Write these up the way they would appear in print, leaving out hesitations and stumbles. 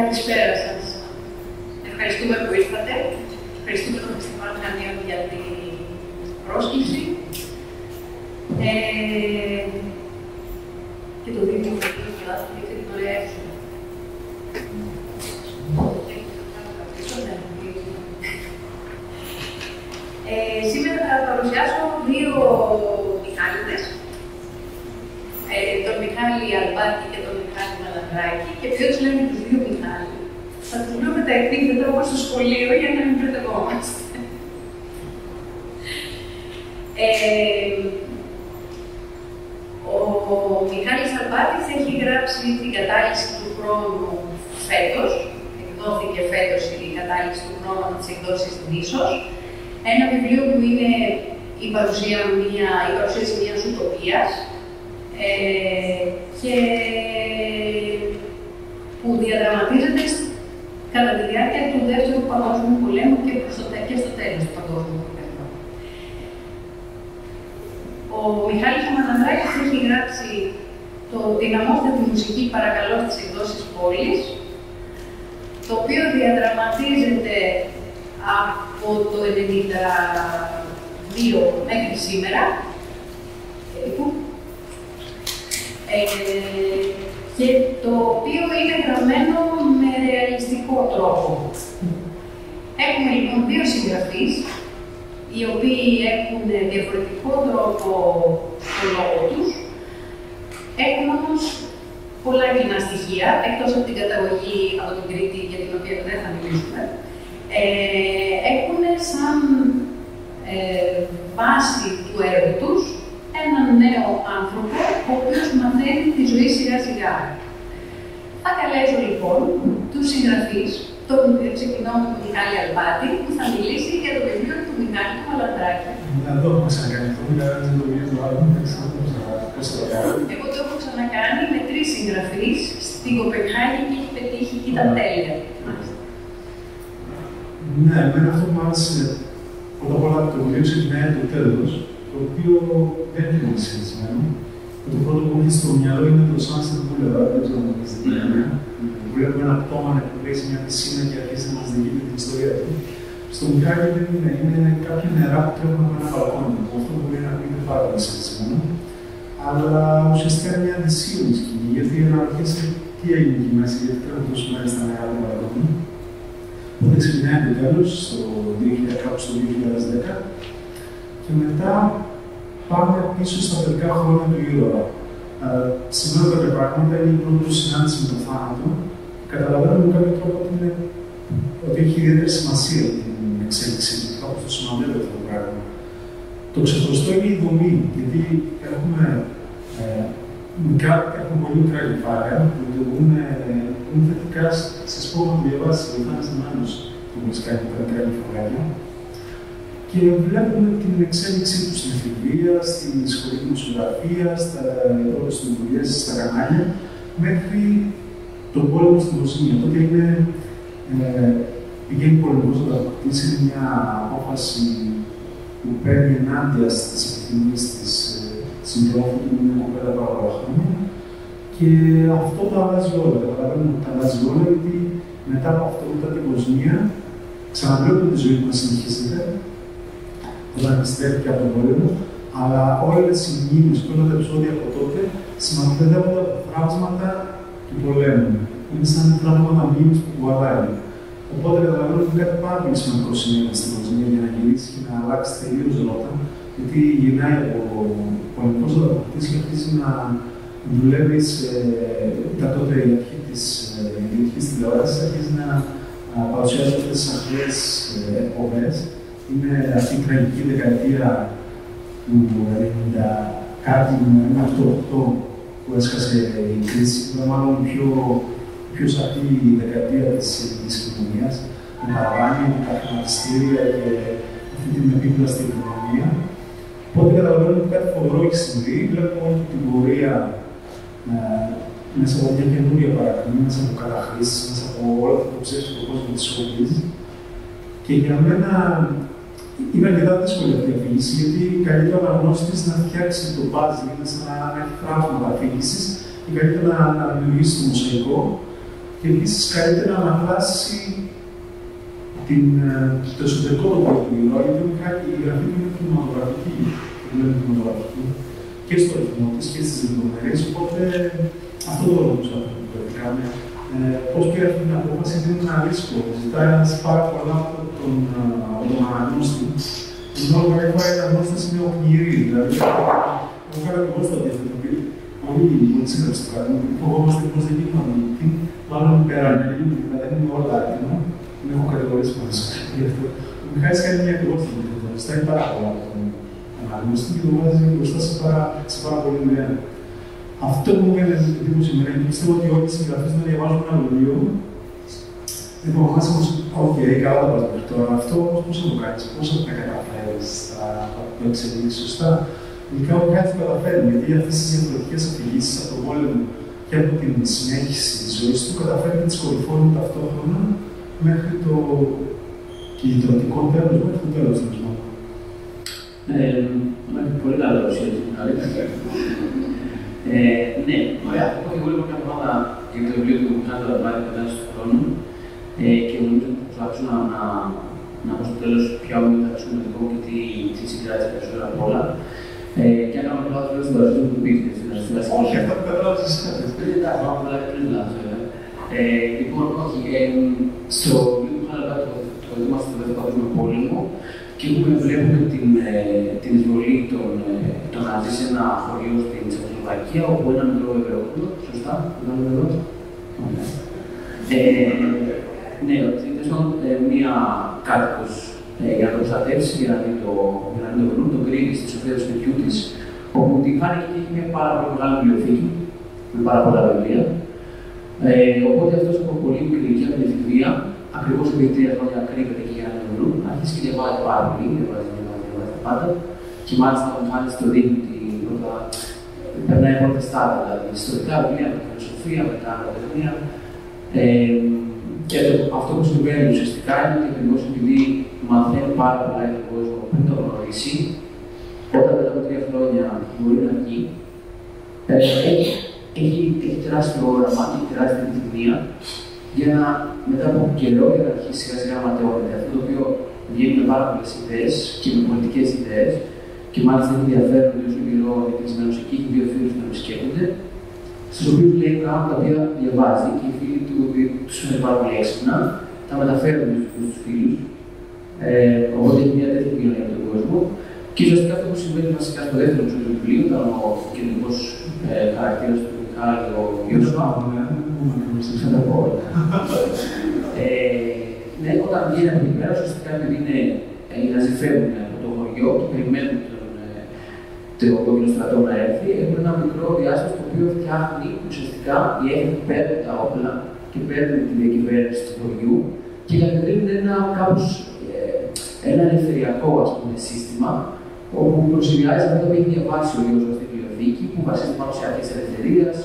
Καλησπέρα σας. Ευχαριστούμε που ήρθατε. Ευχαριστούμε τον Φεστιβάλ Χανίων για την πρόσκληση. Και το δίκτυο που έχει την ωραία αίθουσα. Σήμερα θα παρουσιάσω δύο Μιχάληδες, τον Μιχάλη Αλμπάτη και τον Μιχάλη Μαλανδράκη, και επειδή τους λέμε τους δύο Μιχάλη, θα τους βρούμε τα επίθετα όπως στο σχολείο για να μην μπερδευόμαστε. Ο Μιχάλης Αλμπάτης έχει γράψει την κατάληξη του χρόνου φέτος. Εκδόθηκε φέτος η κατάληξη του χρόνου από τις εκδόσεις Νήσος. Ένα βιβλίο που είναι η παρουσίαση μιας ουτοπίας και που διαδραματίζεται κατά τη διάρκεια του Δεύτερου Παγκόσμιου Πολέμου και στο τέλος του Παγκόσμιου Πολέμου. Ο Μιχάλης Μαλανδράκης έχει γράψει την αμόρφωτη μουσική «Παρακαλώ» στις εκδόσεις Πόλης, το οποίο διαδραματίζεται από το 1992 μέχρι σήμερα, και το οποίο είναι γραμμένο με ρεαλιστικό τρόπο. Έχουμε λοιπόν δύο συγγραφείς, οι οποίοι έχουν διαφορετικό τρόπο στο λόγο τους, έχουν όμως πολλά κοινά στοιχεία, εκτός από την καταγωγή από την Κρήτη, για την οποία δεν θα μιλήσουμε. Έχουν σαν βάση του έργου τους έναν νέο άνθρωπο, ο οποίος μαθαίνει τη ζωή σιγά-σιγά. Θα καλέσω λοιπόν τους συγγραφείς, ξεκινώ με τον Μιχάλη Αλμπάτη, που θα μιλήσει για το βιβλίο του Μιχάλη του Μαλανδράκη. Δεν το έχω ξανακάνει αυτό, δεν το βιβλίο του άλλου, δεν ξέρω πώς θα το κάνω. Εγώ το έχω ξανακάνει με 3 συγγραφείς στην Κοπενχάγη και έχει πετύχει και ήταν τέλεια. Ναι, εμένα αυτό που μου άρεσε πρώτα απ' όλα το βιβλίο ξεκινάει το τέλος, το οποίο δεν είναι πολύ συνηθισμένο. Το πρώτο που μου έχει στο μυαλό είναι το Sunset Boulevard, δεν ξέρω αν το έχεις δει. Βλέπουμε ένα πτώμα να εκπλέει σε μια πισίνα και αρχίζει να μας διηγείται την ιστορία του. Στο Μιχάλη δεν είναι κάποια νερά που τρέχουν από ένα μπαλκόνι. Αυτό μπορεί να είναι πάρα πολύ συνηθισμένο. Αλλά ουσιαστικά είναι μια αντισύλλογη σκηνή, γιατί αναρωτιέσαι τι έγινε εκεί μέσα, γιατί τρέχουν τόσο μέρες στα νερά του μπαλκόνι. Οπότε ξεκινάει το τέλος, κάπου στο 2010, και μετά πάμε πίσω στα παιδικά χρόνια του ήρωα. Σημαίνουν κάποια πράγματα, είναι η πρώτη του συνάντηση με τον θάνατο. Καταλαβαίνουμε με κάποιο τρόπο ότι έχει ιδιαίτερη σημασία την εξέλιξη του, κάπως το σημαντεύεται αυτό το πράγμα. Το ξεχωριστό είναι η δομή, γιατί έχουμε πολύ μικρά κεφάλαια που λειτουργούν θετικά σε σπρώμα που διαβάσει, βοηθάνε σε μάνος που έχει κάνει τα μικρά κεφαλαία. Και βλέπουμε την εξέλιξή του στην εφηβεία, στη σχολή δημοσιογραφία, στις δουλειές, στα κανάλια, μέχρι τον πόλεμο στην Βοσνία. Τότε πηγαίνει πολεμικός να τα αποκτήσει, μια απόφαση που παίρνει ενάντια στις επιθυμίες της συντρόφου του, μια κοπέλα πάρα πολλά χρόνια. Και αυτό το αλλάζει όλα. Καταλαβαίνουμε ότι τα αλλάζει όλα, γιατί μετά από αυτό, μετά την Βοσνία, ξαναβλέπουμε τη ζωή που μας συνεχίζεται, όταν επιστρέφει από τον πόλεμο, αλλά όλες οι μνήμες και όλα τα επεισόδια από τότε σημαντεύονται από τα θραύσματα του πολέμου. Είναι σαν τραύματα μνήμες που κουβαλάει. Οπότε καταλαβαίνω ότι κάτι πάρα πολύ σημαντικό σημαίνει στην Βοσνία για να γυρίσει και να αλλάξει τελείως ρότα, γιατί γυρνάει από πολεμικός ανταποκριτής και αρχίζει να δουλεύει τα τότε η αρχή της ιδιωτικής τηλεόρασης, αρχίζει να παρουσιάζει αυτές τις αρχές εκπομπές. Είναι αυτή η τραγική δεκαετία του 90 κάτι με 98 που έσκασε η κρίση, που ήταν μάλλον πιο σαφή η δεκαετία της κοινωνίας, με τα μπάνια, τα χρηματιστήρια και αυτή την επίπλαστη οικονομία. Οπότε καταλαβαίνουμε ότι κάτι φοβερό έχει συμβεί, βλέπουμε όλη την πορεία μέσα από μια καινούρια παρακμή, μέσα από καταχρήσεις, μέσα από όλο αυτό το ψεύτικο κόσμο της σχολής. Και για μένα είναι αρκετά δύσκολη αυτή η αφήγηση, γιατί καλύτερα ο αναγνώστης να φτιάξει το puzzle, να έχει φράγματα αφήγησης, και καλύτερα να δημιουργήσει το μοσαϊκό, και επίσης καλείται να αναφράσει το εσωτερικό τοπίο του ηρώα, γιατί η γραφή του είναι κινηματογραφική, και στο ρυθμό της και στις λεπτομέρειες, οπότε αυτό το ρωτούσα που κάνουμε. Πώς πήρε αυτή την απόφαση, είναι ένα ρίσκο. Ζητάει ένας πάρα πολλά από τον αναγνώστη. Ενώ καμιά φορά η αναγνώστηση είναι οκνηρή. Δηλαδή, εγώ κάνω και εγώ στο αντίθετο. Όλοι οι πολιτσίδες του κράτου, φοβόμαστε πως δεν γίνονται νίκη, μάλλον υπερανελούν, δηλαδή δεν είναι όλα άτομα. Δεν έχω κατηγορήσει μαζί γι' αυτό. Ο Μιχάλης κάνει μια ακριβώς την αντίθετο. Ζητάει πάρα πολλά από τον αναγνώστη και το βάζει μπροστά σε πάρα πολύ ωραία. Αυτό που μου έκανε εντύπωση σήμερα είναι πιστεύω ότι όλοι οι συγγραφείς να διαβάζουν ένα βιβλίο. Λοιπόν, μας όμως, οκ, καλά τα πας μέχρι τώρα. Αυτό όμως πώς θα το κάνεις, πώς θα τα καταφέρεις, θα το εξελίξεις σωστά. Ειδικά ο Μιχάλης το καταφέρνει, γιατί αυτές τις διαφορετικές αφηγήσεις από τον πόλεμο και από την συνέχιση της ζωής του καταφέρνει να τις κορυφώνει ταυτόχρονα μέχρι το κυλιτρωτικό τέλος, μέχρι το τέλος του κόσμου. Πολύ καλό ουσιαστικό. Ναι, ωραία. Αυτό και εγώ λίγο μια εβδομάδα για το βιβλίο του Μιχάλη του Λαμπράκη «Κατάσταση του χρόνου» και νομίζω ότι θα προσπαθήσω να πω στο τέλος ποια όνειρα θα αρχίσουμε το δικό μου και τι συγκράτησε περισσότερα απ' όλα. Και αν κάνω λάθος, βέβαια, στην παρουσία μου του πείτε. Όχι, αυτό που καταλάβεις εσύ. Εντάξει, πάμε να πριν λάθος, βέβαια. Λοιπόν, όχι, στο βιβλίο του Μιχάλη Λαμπράκη το ετοιμάσαι στο Δεύτερο Παγκόσμιο Πόλεμο και βλέπουμε την εισβολή των Ναζί σε ένα χωριό στην Τσεχοσλοβακία, όπου ένα μικρό ευρωκρότο, σωστά, ναι, ότι μία κάτοικος για να το προστατεύσει, για να μην το βρουν, τον κρύβει στη σοφία του σπιτιού της, όπου τη φάνηκε και έχει μια πάρα πολύ μεγάλη βιβλιοθήκη, με πάρα πολλά βιβλία. Οπότε αυτός από πολύ μικρή ηλικία, με την εφηβεία, ακριβώς επειδή 3 χρόνια κρύβεται και για να μην το βρουν, αρχίζει και διαβάζει πάρα πολύ, διαβάζει τα πάντα. Και μάλιστα ο Μιχάλης το δείχνει ότι περνάει πρώτα στάδια, δηλαδή ιστορικά βιβλία, με φιλοσοφία, μετά λογοτεχνία. Και αυτό που συμβαίνει ουσιαστικά είναι ότι ακριβώς επειδή μαθαίνει πάρα πολλά για τον κόσμο πριν το γνωρίσει, όταν μετά από 3 χρόνια μπορεί να βγει, έχει τεράστιο όραμα, έχει τεράστια επιθυμία για να μετά από καιρό για να αρχίσει σιγά σιγά να ματαιώνεται. Αυτό το οποίο βγαίνει με πάρα πολλές ιδέες και με πολιτικές ιδέες, και μάλιστα έχει ενδιαφέρον ότι όσο καιρό είναι κλεισμένος εκεί, έχει 2 φίλους που επισκέπτονται, στους οποίους λέει πράγματα τα οποία διαβάζει και οι φίλοι του τους φαίνεται πάρα πολύ έξυπνα, τα μεταφέρουν στους φίλους. Οπότε έχει μια τέτοια κοινωνία με τον κόσμο. Και ουσιαστικά αυτό που συμβαίνει βασικά στο δεύτερο του βιβλίου, όταν ο κεντρικός χαρακτήρας του Μιχάλη, ο Ιωσουά, θα τα πω όλα. Ναι, όταν βγαίνει από εκεί πέρα, ουσιαστικά επειδή οι Ναζί φεύγουν από το χωριό και περιμένουν το κόκκινο στρατό να έρθει, έχουν ένα μικρό διάστημα το οποίο φτιάχνει ουσιαστικά οι Έλληνες παίρνουν τα όπλα και παίρνουν τη διακυβέρνηση του χωριού και εγκαθιδρύουν ένα ελευθεριακό σύστημα όπου προσυλλάζει αυτό που έχει διαβάσει ο Ιωσουά στη βιβλιοθήκη, που βασίζεται πάνω σε αρχές ελευθερίας,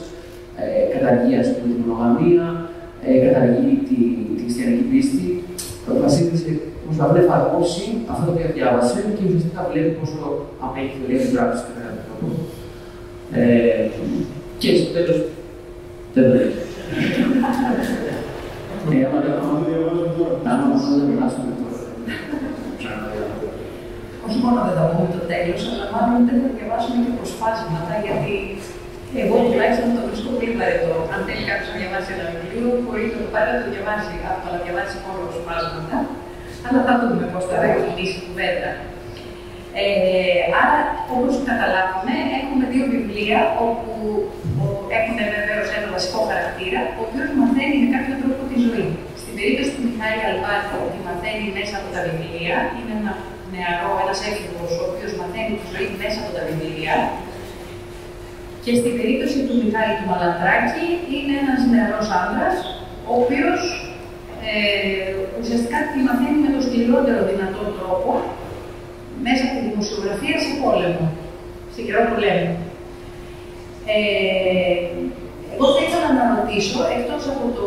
καταργεί τη μονογαμία, καταργεί τη χριστιανική πίστη. Βασίζεται προσπαθεί να εφαρμόσει αυτό το οποίο διάβασε και ουσιαστικά βλέπει πόσο απέχει θεωρία την πράξη κατά κάποιο τρόπο. Και στο τέλος δεν το λέει. Όχι μόνο δεν θα πούμε το τέλος, αλλά μάλλον δεν θα διαβάσουμε και προσπάσματα, γιατί εγώ τουλάχιστον το βρίσκω πολύ βαρετό. Αν θέλει κάποιος να διαβάσει ένα βιβλίο, μπορεί το πάρει να το διαβάσει, αυτό να διαβάσει μόνο προσπάσματα, αλλά θα δούμε πώς θα εξελίσσει η κουβέντα. Άρα, όπως καταλάβαμε, έχουμε 2 βιβλία όπου έχουν βεβαίως ένα βασικό χαρακτήρα, ο οποίος μαθαίνει με κάποιο τρόπο τη ζωή. Στην περίπτωση του Μιχάλη Αλμπάκη, τη μαθαίνει μέσα από τα βιβλία, είναι ένα νεαρό, ένας έφηβος, ο οποίος μαθαίνει τη ζωή μέσα από τα βιβλία. Και στην περίπτωση του Μιχάλη του Μαλαντράκη, είναι ένας νεαρός άνδρας, ο οποίος ουσιαστικά τη μαθαίνει με τον σκληρότερο δυνατό τρόπο μέσα από τη δημοσιογραφία σε πόλεμο, σε καιρό πολέμου. Εγώ θα ήθελα να ρωτήσω, εκτός από το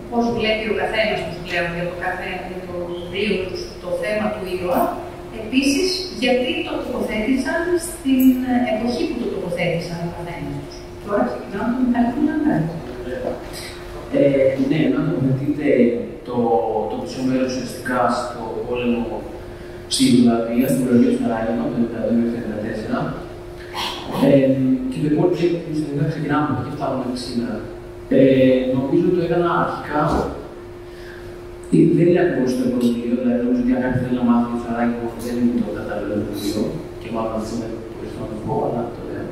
πώς βλέπει ο καθένας τους πλέον για το βιβλίο τους το θέμα του ήρωα, επίσης γιατί το τοποθέτησαν στην εποχή που το τοποθέτησαν ο καθένας τους. Τώρα ξεκινάμε με τον Μιχάλη του Μαλαντράκη. Ναι, να τοποθετείτε το πίσω μέρος ουσιαστικά στο πόλεμο στη Ιουγκοσλαβία, στην περιοχή του Σαράγεβο, το 1994. Και το υπόλοιπο ουσιαστικά ξεκινάμε από εκεί και φτάνουμε μέχρι σήμερα. Νομίζω ότι το έκανα αρχικά. Δεν είναι ακριβώς το πρώτο βιβλίο, δηλαδή νομίζω ότι αν κάποιος θέλει να μάθει το Σαράγεβο, δεν είναι το κατάλληλο βιβλίο. Και μάλλον αυτό είναι το να το πω, αλλά το λέω.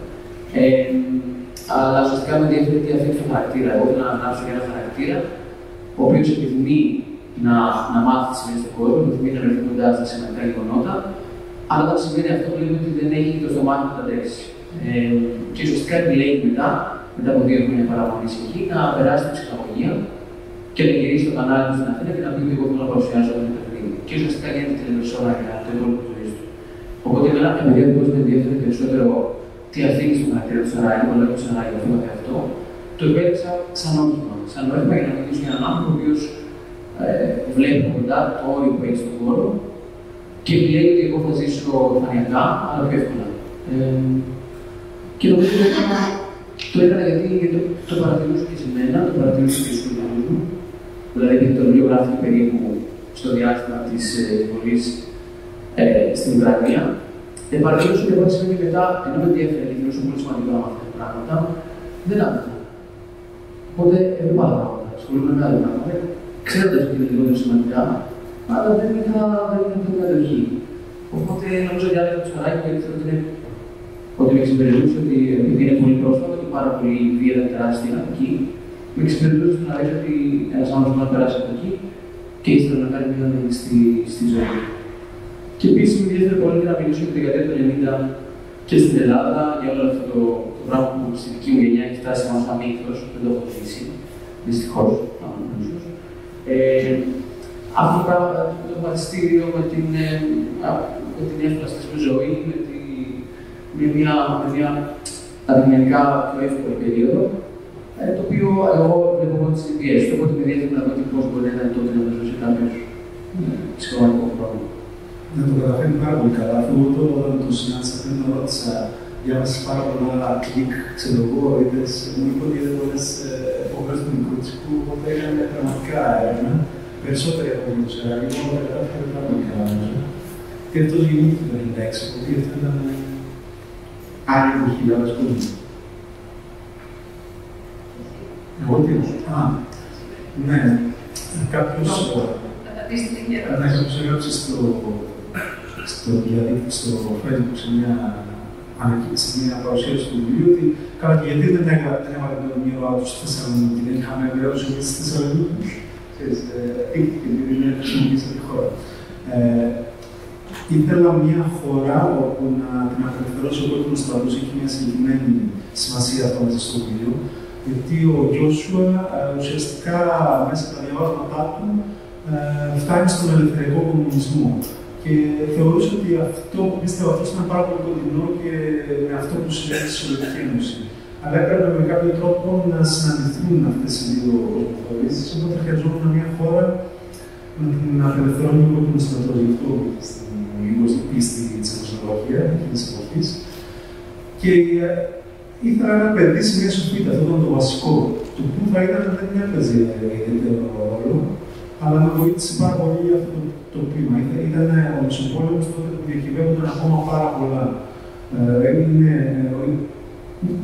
Αλλά ουσιαστικά με ενδιαφέρει τι αφήνει το χαρακτήρα. Εγώ ήθελα να γράψω για ένα χαρακτήρα, ο οποίος επιθυμεί να μάθει τι συμβαίνει στον κόσμο, επιθυμεί να βρεθεί κοντά στα σημαντικά γεγονότα, αλλά όταν συμβαίνει αυτό, βλέπει ότι δεν έχει το στομάχι να τα τρέξει. Και ουσιαστικά επιλέγει μετά από 2 χρόνια παραμονή εκεί, να περάσει την ψυχαγωγία και να γυρίσει στο κανάλι του στην Αθήνα και να πει ότι εγώ θέλω να παρουσιάσω αυτό το παιχνίδι. Και ουσιαστικά γίνεται τηλεοπτική για το υπόλοιπο τη ζωή του. Οπότε, εμένα, επειδή ο κόσμο με ενδιαφέρει περισσότερο τι αφήνει στον χαρακτήρα του Σαράγεβο, αλλά και του Σαράγεβο αυτό, το επέλεξα σαν όχημα. Σαν όχημα για να μιλήσω για έναν άνθρωπο ο οποίο βλέπει από κοντά το όριο που έχει στον χώρο και επιλέγει ότι εγώ θα ζήσω φανειακά, αλλά πιο εύκολα. Και νομίζω ότι το έκανα γιατί το παρατηρούσα και σε μένα, το παρατηρούσα και στους φίλους μου. Δηλαδή, γιατί το βιβλίο γράφει περίπου στο διάστημα της βολής στην Ουκρανία. Παρατηρούσα ότι εγώ σημαίνει μετά, ενώ με ενδιαφέρει, είναι πολύ σημαντικό να μάθω πράγματα, δεν άκουγα. Οπότε έβλεπα άλλα πράγματα, ασχολούμαι με άλλα πράγματα, ξέροντας ότι είναι λιγότερο σημαντικά, αλλά δεν είχα την κατοχή. Οπότε νομίζω ότι άλλα το Σαράγεβο, γιατί θέλω ότι με εξυπηρετούσε ότι επειδή είναι πολύ πρόσφατο και πάρα πολύ βία τεράστια εκεί, με εξυπηρετούσε να δείξω ότι ένας άνθρωπος μπορεί να περάσει από εκεί και ήθελα να κάνει μια αλλαγή στη ζωή. Και επίσης με ενδιαφέρει πολύ να μιλήσω για τη δεκαετία του 90 και στην Ελλάδα για όλο αυτό το πράγμα που στη δική μου γενιά έχει φτάσει μόνο σαν μύθος, δεν το έχω ζήσει. Δυστυχώς, νομίζω. Αυτό το πράγμα, το βασιστήριο με την έφταση στη ζωή, με μια αντικειμενικά πιο εύκολη περίοδο, το οποίο εγώ βλέπω από τις συνδυές του, οπότε με ενδιαφέρει να δω πώς μπορεί να είναι τότε να ζήσει κάποιος ψυχολογικό πρόβλημα. Να το καταφέρει πάρα πολύ καλά. Εγώ όταν το συνάντησα πριν να ρώτησα, διάβασες πάρα πολλά κλικ, ξέρω εγώ, είδες, μου είπε ότι είδε πολλές εποχές του μικρούτσικου, οπότε έκανε πραγματικά έρευνα, περισσότεροι από το Σαράγεβο, οπότε κατάφερε πάρα πολύ καλά νομίζω. Και αυτός γεννήθηκε το 1996, οπότε αυτό ήταν άλλη εποχή, άλλος κόσμος. Εγώ τι, ναι, κάποιος έγραψε στο διαδίκτυο, στο Facebook, σε μια παρουσίαση του βιβλίου, ότι καλά και γιατί δεν έβαλε το μυαλό του στη Θεσσαλονίκη, δεν είχαμε γράψει εμείς στη Θεσσαλονίκη. Ήκτηκε, επειδή είναι χρησιμοποιήσει τη χώρα. Ήθελα μια χώρα όπου να την απελευθερώσει ο κόσμος στρατός, έχει μια συγκεκριμένη σημασία αυτό μέσα στο βιβλίο, γιατί ο Γιώσουα ουσιαστικά μέσα από τα διαβάσματά του φτάνει στον ελευθερικό κομμουνισμό. Και θεωρούσα ότι αυτό που πίστευα αυτό ήταν πάρα πολύ κοντινό και με αυτό που συνέβη στη Σοβιετική Ένωση. Αλλά έπρεπε με κάποιο τρόπο να συναντηθούν αυτές οι δύο κοσμοθεωρήσεις, οπότε χρειαζόταν μια χώρα να την απελευθερώνει ο κόσμος στρατός. Γι' αυτό στη Τσεχοσλοβακία εκείνης της εποχής. Και ήθελα να παιδί σε μια σοφίτα, αυτό ήταν το βασικό. Το που θα ήταν δεν έπαιζε ιδιαίτερο ρόλο, αλλά με βοήθησε πάρα πολύ αυτό το πείμα. Ήταν ο Μεσοπόλεμος τότε που διακυβεύονταν ακόμα πάρα πολλά.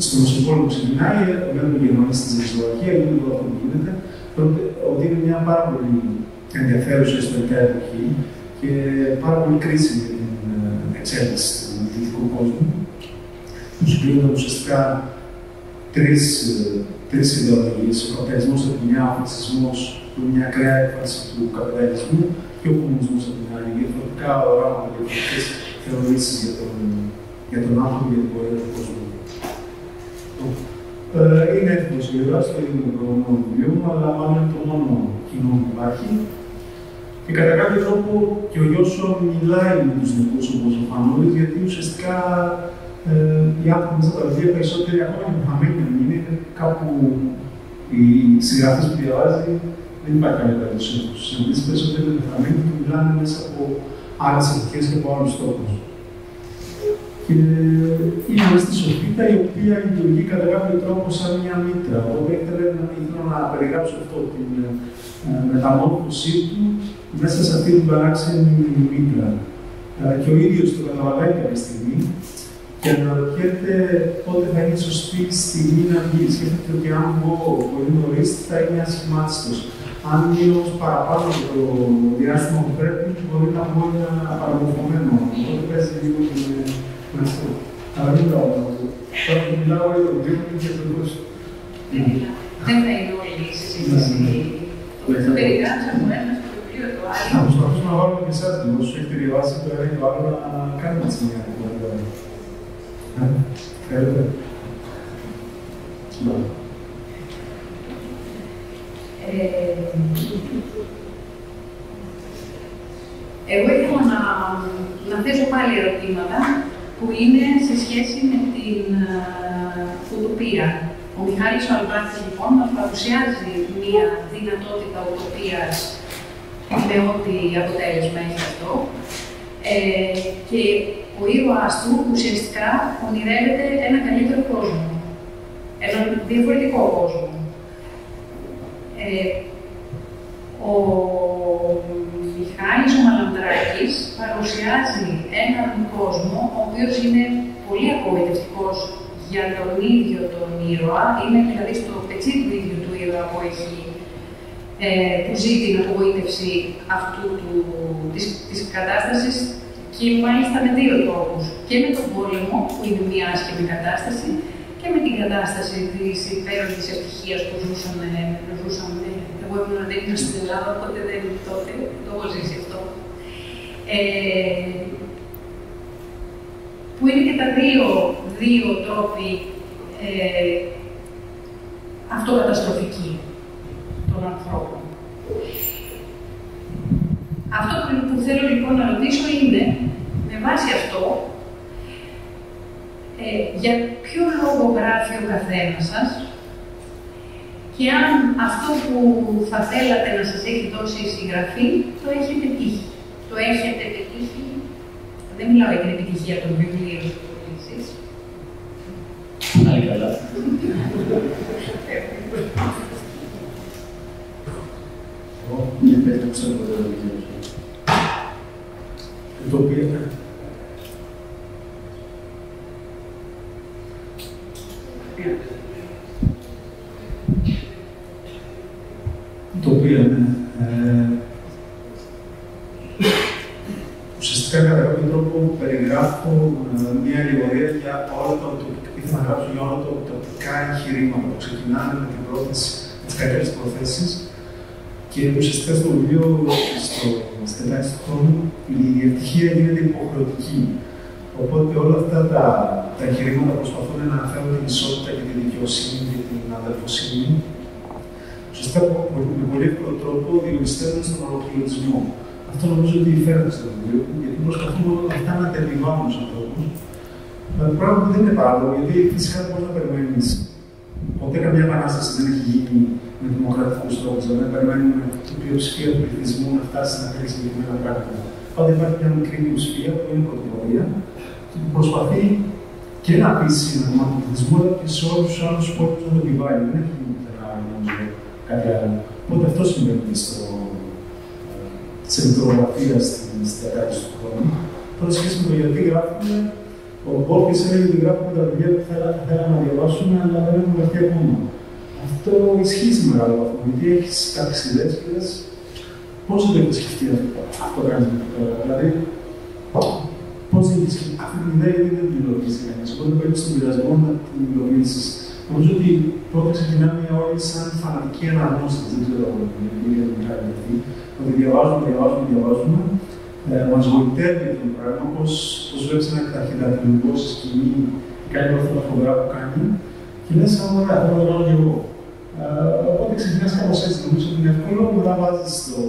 Στο Μεσοπόλεμο ξεκινάει, με τον Γερμανία στην Τσεχοσλοβακία, είναι το αυτό που γίνεται. Ότι είναι μια πάρα πολύ ενδιαφέρουσα ιστορικά εποχή και πάρα πολύ κρίσιμη για την εξέλιξη του δυτικού κόσμου. Του συγκρίνονται ουσιαστικά τρεις ιδεολογίες. Ο καπιταλισμός από τη μια, ο φασισμός που είναι μια ακραία έκφραση του καπιταλισμού και ο κομμουνισμός από την άλλη. Διαφορετικά οράματα, διαφορετικές θεωρήσεις για τον άνθρωπο και την πορεία του κόσμου. Είναι έτοιμο σίγουρα, στο ίδιο με το προηγούμενο βιβλίο μου, αλλά μάλλον είναι το μόνο κοινό που υπάρχει. Και κατά κάποιο τρόπο και ο Γιώσο μιλάει με τους νεκρούς όπως ο Φανούλης, γιατί ουσιαστικά οι άνθρωποι μέσα στα βιβλία περισσότεροι, ακόμα και που χαμένοι να είναι, κάπου οι συγγραφείς που διαβάζει δεν υπάρχει καμία περίπτωση να τους συναντήσει. Περισσότεροι είναι χαμένοι και μιλάνε μέσα από άλλες εποχές και από άλλους τόπους. Και είναι στη σοφίτα η οποία λειτουργεί κατά κάποιο τρόπο σαν μια μήτρα. Οπότε ήθελα να περιγράψω αυτό, την μεταμόρφωσή του μέσα σε αυτή την παράξενη μήτρα. Και ο ίδιος το καταλαβαίνει κάποια στιγμή και αναρωτιέται πότε θα είναι η σωστή στιγμή να βγει. Σκέφτεται ότι αν βγω πολύ νωρίς θα είναι ασχημάτιστος. Αν είναι όμως παραπάνω από το διάστημα που πρέπει, μπορεί να βγω ένα παραμορφωμένο. Οπότε παίζει λίγο με αυτό. Αλλά μην το όνομαζω. Τώρα που μιλάω για το βήμα και το κόσμο. Δεν θα είναι όλη η συζήτηση. Το περιγράψα από ένα στο βιβλίο του άλλου. Να προσπαθήσουμε να βάλουμε και εσάς λίγο, όσο έχετε διαβάσει το ένα ή το άλλο, να κάνουμε έτσι μια κουβέντα. Θέλετε. Εγώ ήθελα να θέσω πάλι ερωτήματα που είναι σε σχέση με την ουτοπία. Ο Μιχάλης Αλμπάκης λοιπόν μας παρουσιάζει μία δυνατότητα ουτοπίας με ό,τι αποτέλεσμα έχει αυτό και ο ήρωας του ουσιαστικά ονειρεύεται ένα καλύτερο κόσμο, έναν διαφορετικό κόσμο. Ο Μιχάλης ο Μαλαντράκης παρουσιάζει έναν κόσμο ο οποίος είναι πολύ απογοητευτικός για τον ίδιο τον ήρωα, είναι δηλαδή στο πετσί του ίδιου του ήρωα που ζει την απογοήτευση αυτού της κατάστασης και μάλιστα με δύο τρόπους. Και με τον πόλεμο, που είναι μια άσχημη κατάσταση, και με την κατάσταση της υπέροχης ευτυχίας που ζούσαν. Εγώ ήμουν δίπλα στην Ελλάδα, οπότε δεν τότε το έχω ζήσει αυτό. Που είναι και τα δύο τρόποι αυτοκαταστροφικοί των ανθρώπων. Αυτό που θέλω λοιπόν να ρωτήσω είναι, με βάση αυτό, για ποιο λόγο γράφει ο καθένας σας και αν αυτό που θα θέλατε να σας έχει δώσει η συγγραφή, το έχετε πετύχει. Το έχετε πετύχει. Δεν μιλάω για την επιτυχία των βιβλίων εσείς. Άλλη καλά. Είναι πέτρα που ξέρω ποτέ το βιβλίο. Ουτοπία. Ουτοπία, ναι. Ουσιαστικά κατά κάποιο τρόπο περιγράφω μια αλληγορία για όλα τα ήθελα να γράψω για όλα τα ουτοπικά εγχειρήματα που ξεκινάνε με την πρόθεση, με τις καλύτερες προθέσεις. Και ουσιαστικά στο βιβλίο, στην τετάρτη του χρόνου, η ευτυχία γίνεται υποχρεωτική. Οπότε όλα αυτά τα εγχειρήματα προσπαθούν να φέρουν την ισότητα και την δικαιοσύνη και την αδελφοσύνη. Ουσιαστικά με πολύ εύκολο τρόπο διοριστεύουν στον ολοκληρωτισμό. Αυτό νομίζω ότι φέρνει στο βιβλίο, γιατί προσπαθούμε όλα αυτά να τα επιβάλλουν στους ανθρώπους. Πράγμα που δεν είναι παράλογο, γιατί φυσικά δεν μπορεί να περιμένει. Ποτέ καμία επανάσταση δεν έχει γίνει με δημοκρατικού τρόπου. Δηλαδή, περιμένουμε την πλειοψηφία του πληθυσμού να φτάσει να κάνει συγκεκριμένα πράγματα. Πάντα υπάρχει μια μικρή μειοψηφία που είναι πρωτοπορία και που προσπαθεί και να πείσει ένα κομμάτι του πληθυσμού, αλλά και σε όλου του άλλου κόσμου να το επιβάλλει. Δεν έχει νομίζω κάτι άλλο. Οπότε αυτό συμβαίνει και τη μικρογραφία στην τετάρτη του χρόνου. Τώρα, σχέση με το γιατί γράφουμε, ο Μπόρκης έλεγε ότι γράφουμε τα βιβλία που θέλαμε να διαβάσουμε, αλλά δεν έχουμε γραφτεί ακόμα. Αυτό ισχύει σε μεγάλο βαθμό, γιατί έχει κάποιες ιδέες και λες πώς δεν το έχεις σκεφτεί αυτό κάνει τώρα. Δηλαδή, πώς δεν έχεις σκεφτεί αυτή την ιδέα, γιατί δεν την υλοποιήσει κανείς. Οπότε πρέπει στον πειρασμό να την υλοποιήσεις. Νομίζω ότι πρώτα ξεκινάμε όλοι σαν φανατικοί αναγνώστες, δεν ξέρω γιατί είναι κάτι αυτή. Ότι διαβάζουμε. Μας γοητεύει το πράγμα, πώς βλέπεις ένα αρχιτεκτονικό σε σκηνή, κάνει όλα αυτά τα φοβερά που κάνει, και λες, ωραία, θέλω να το κάνω κι εγώ. Οπότε ξεκινάς κάπως έτσι, νομίζω ότι είναι εύκολο, μετά βάζεις το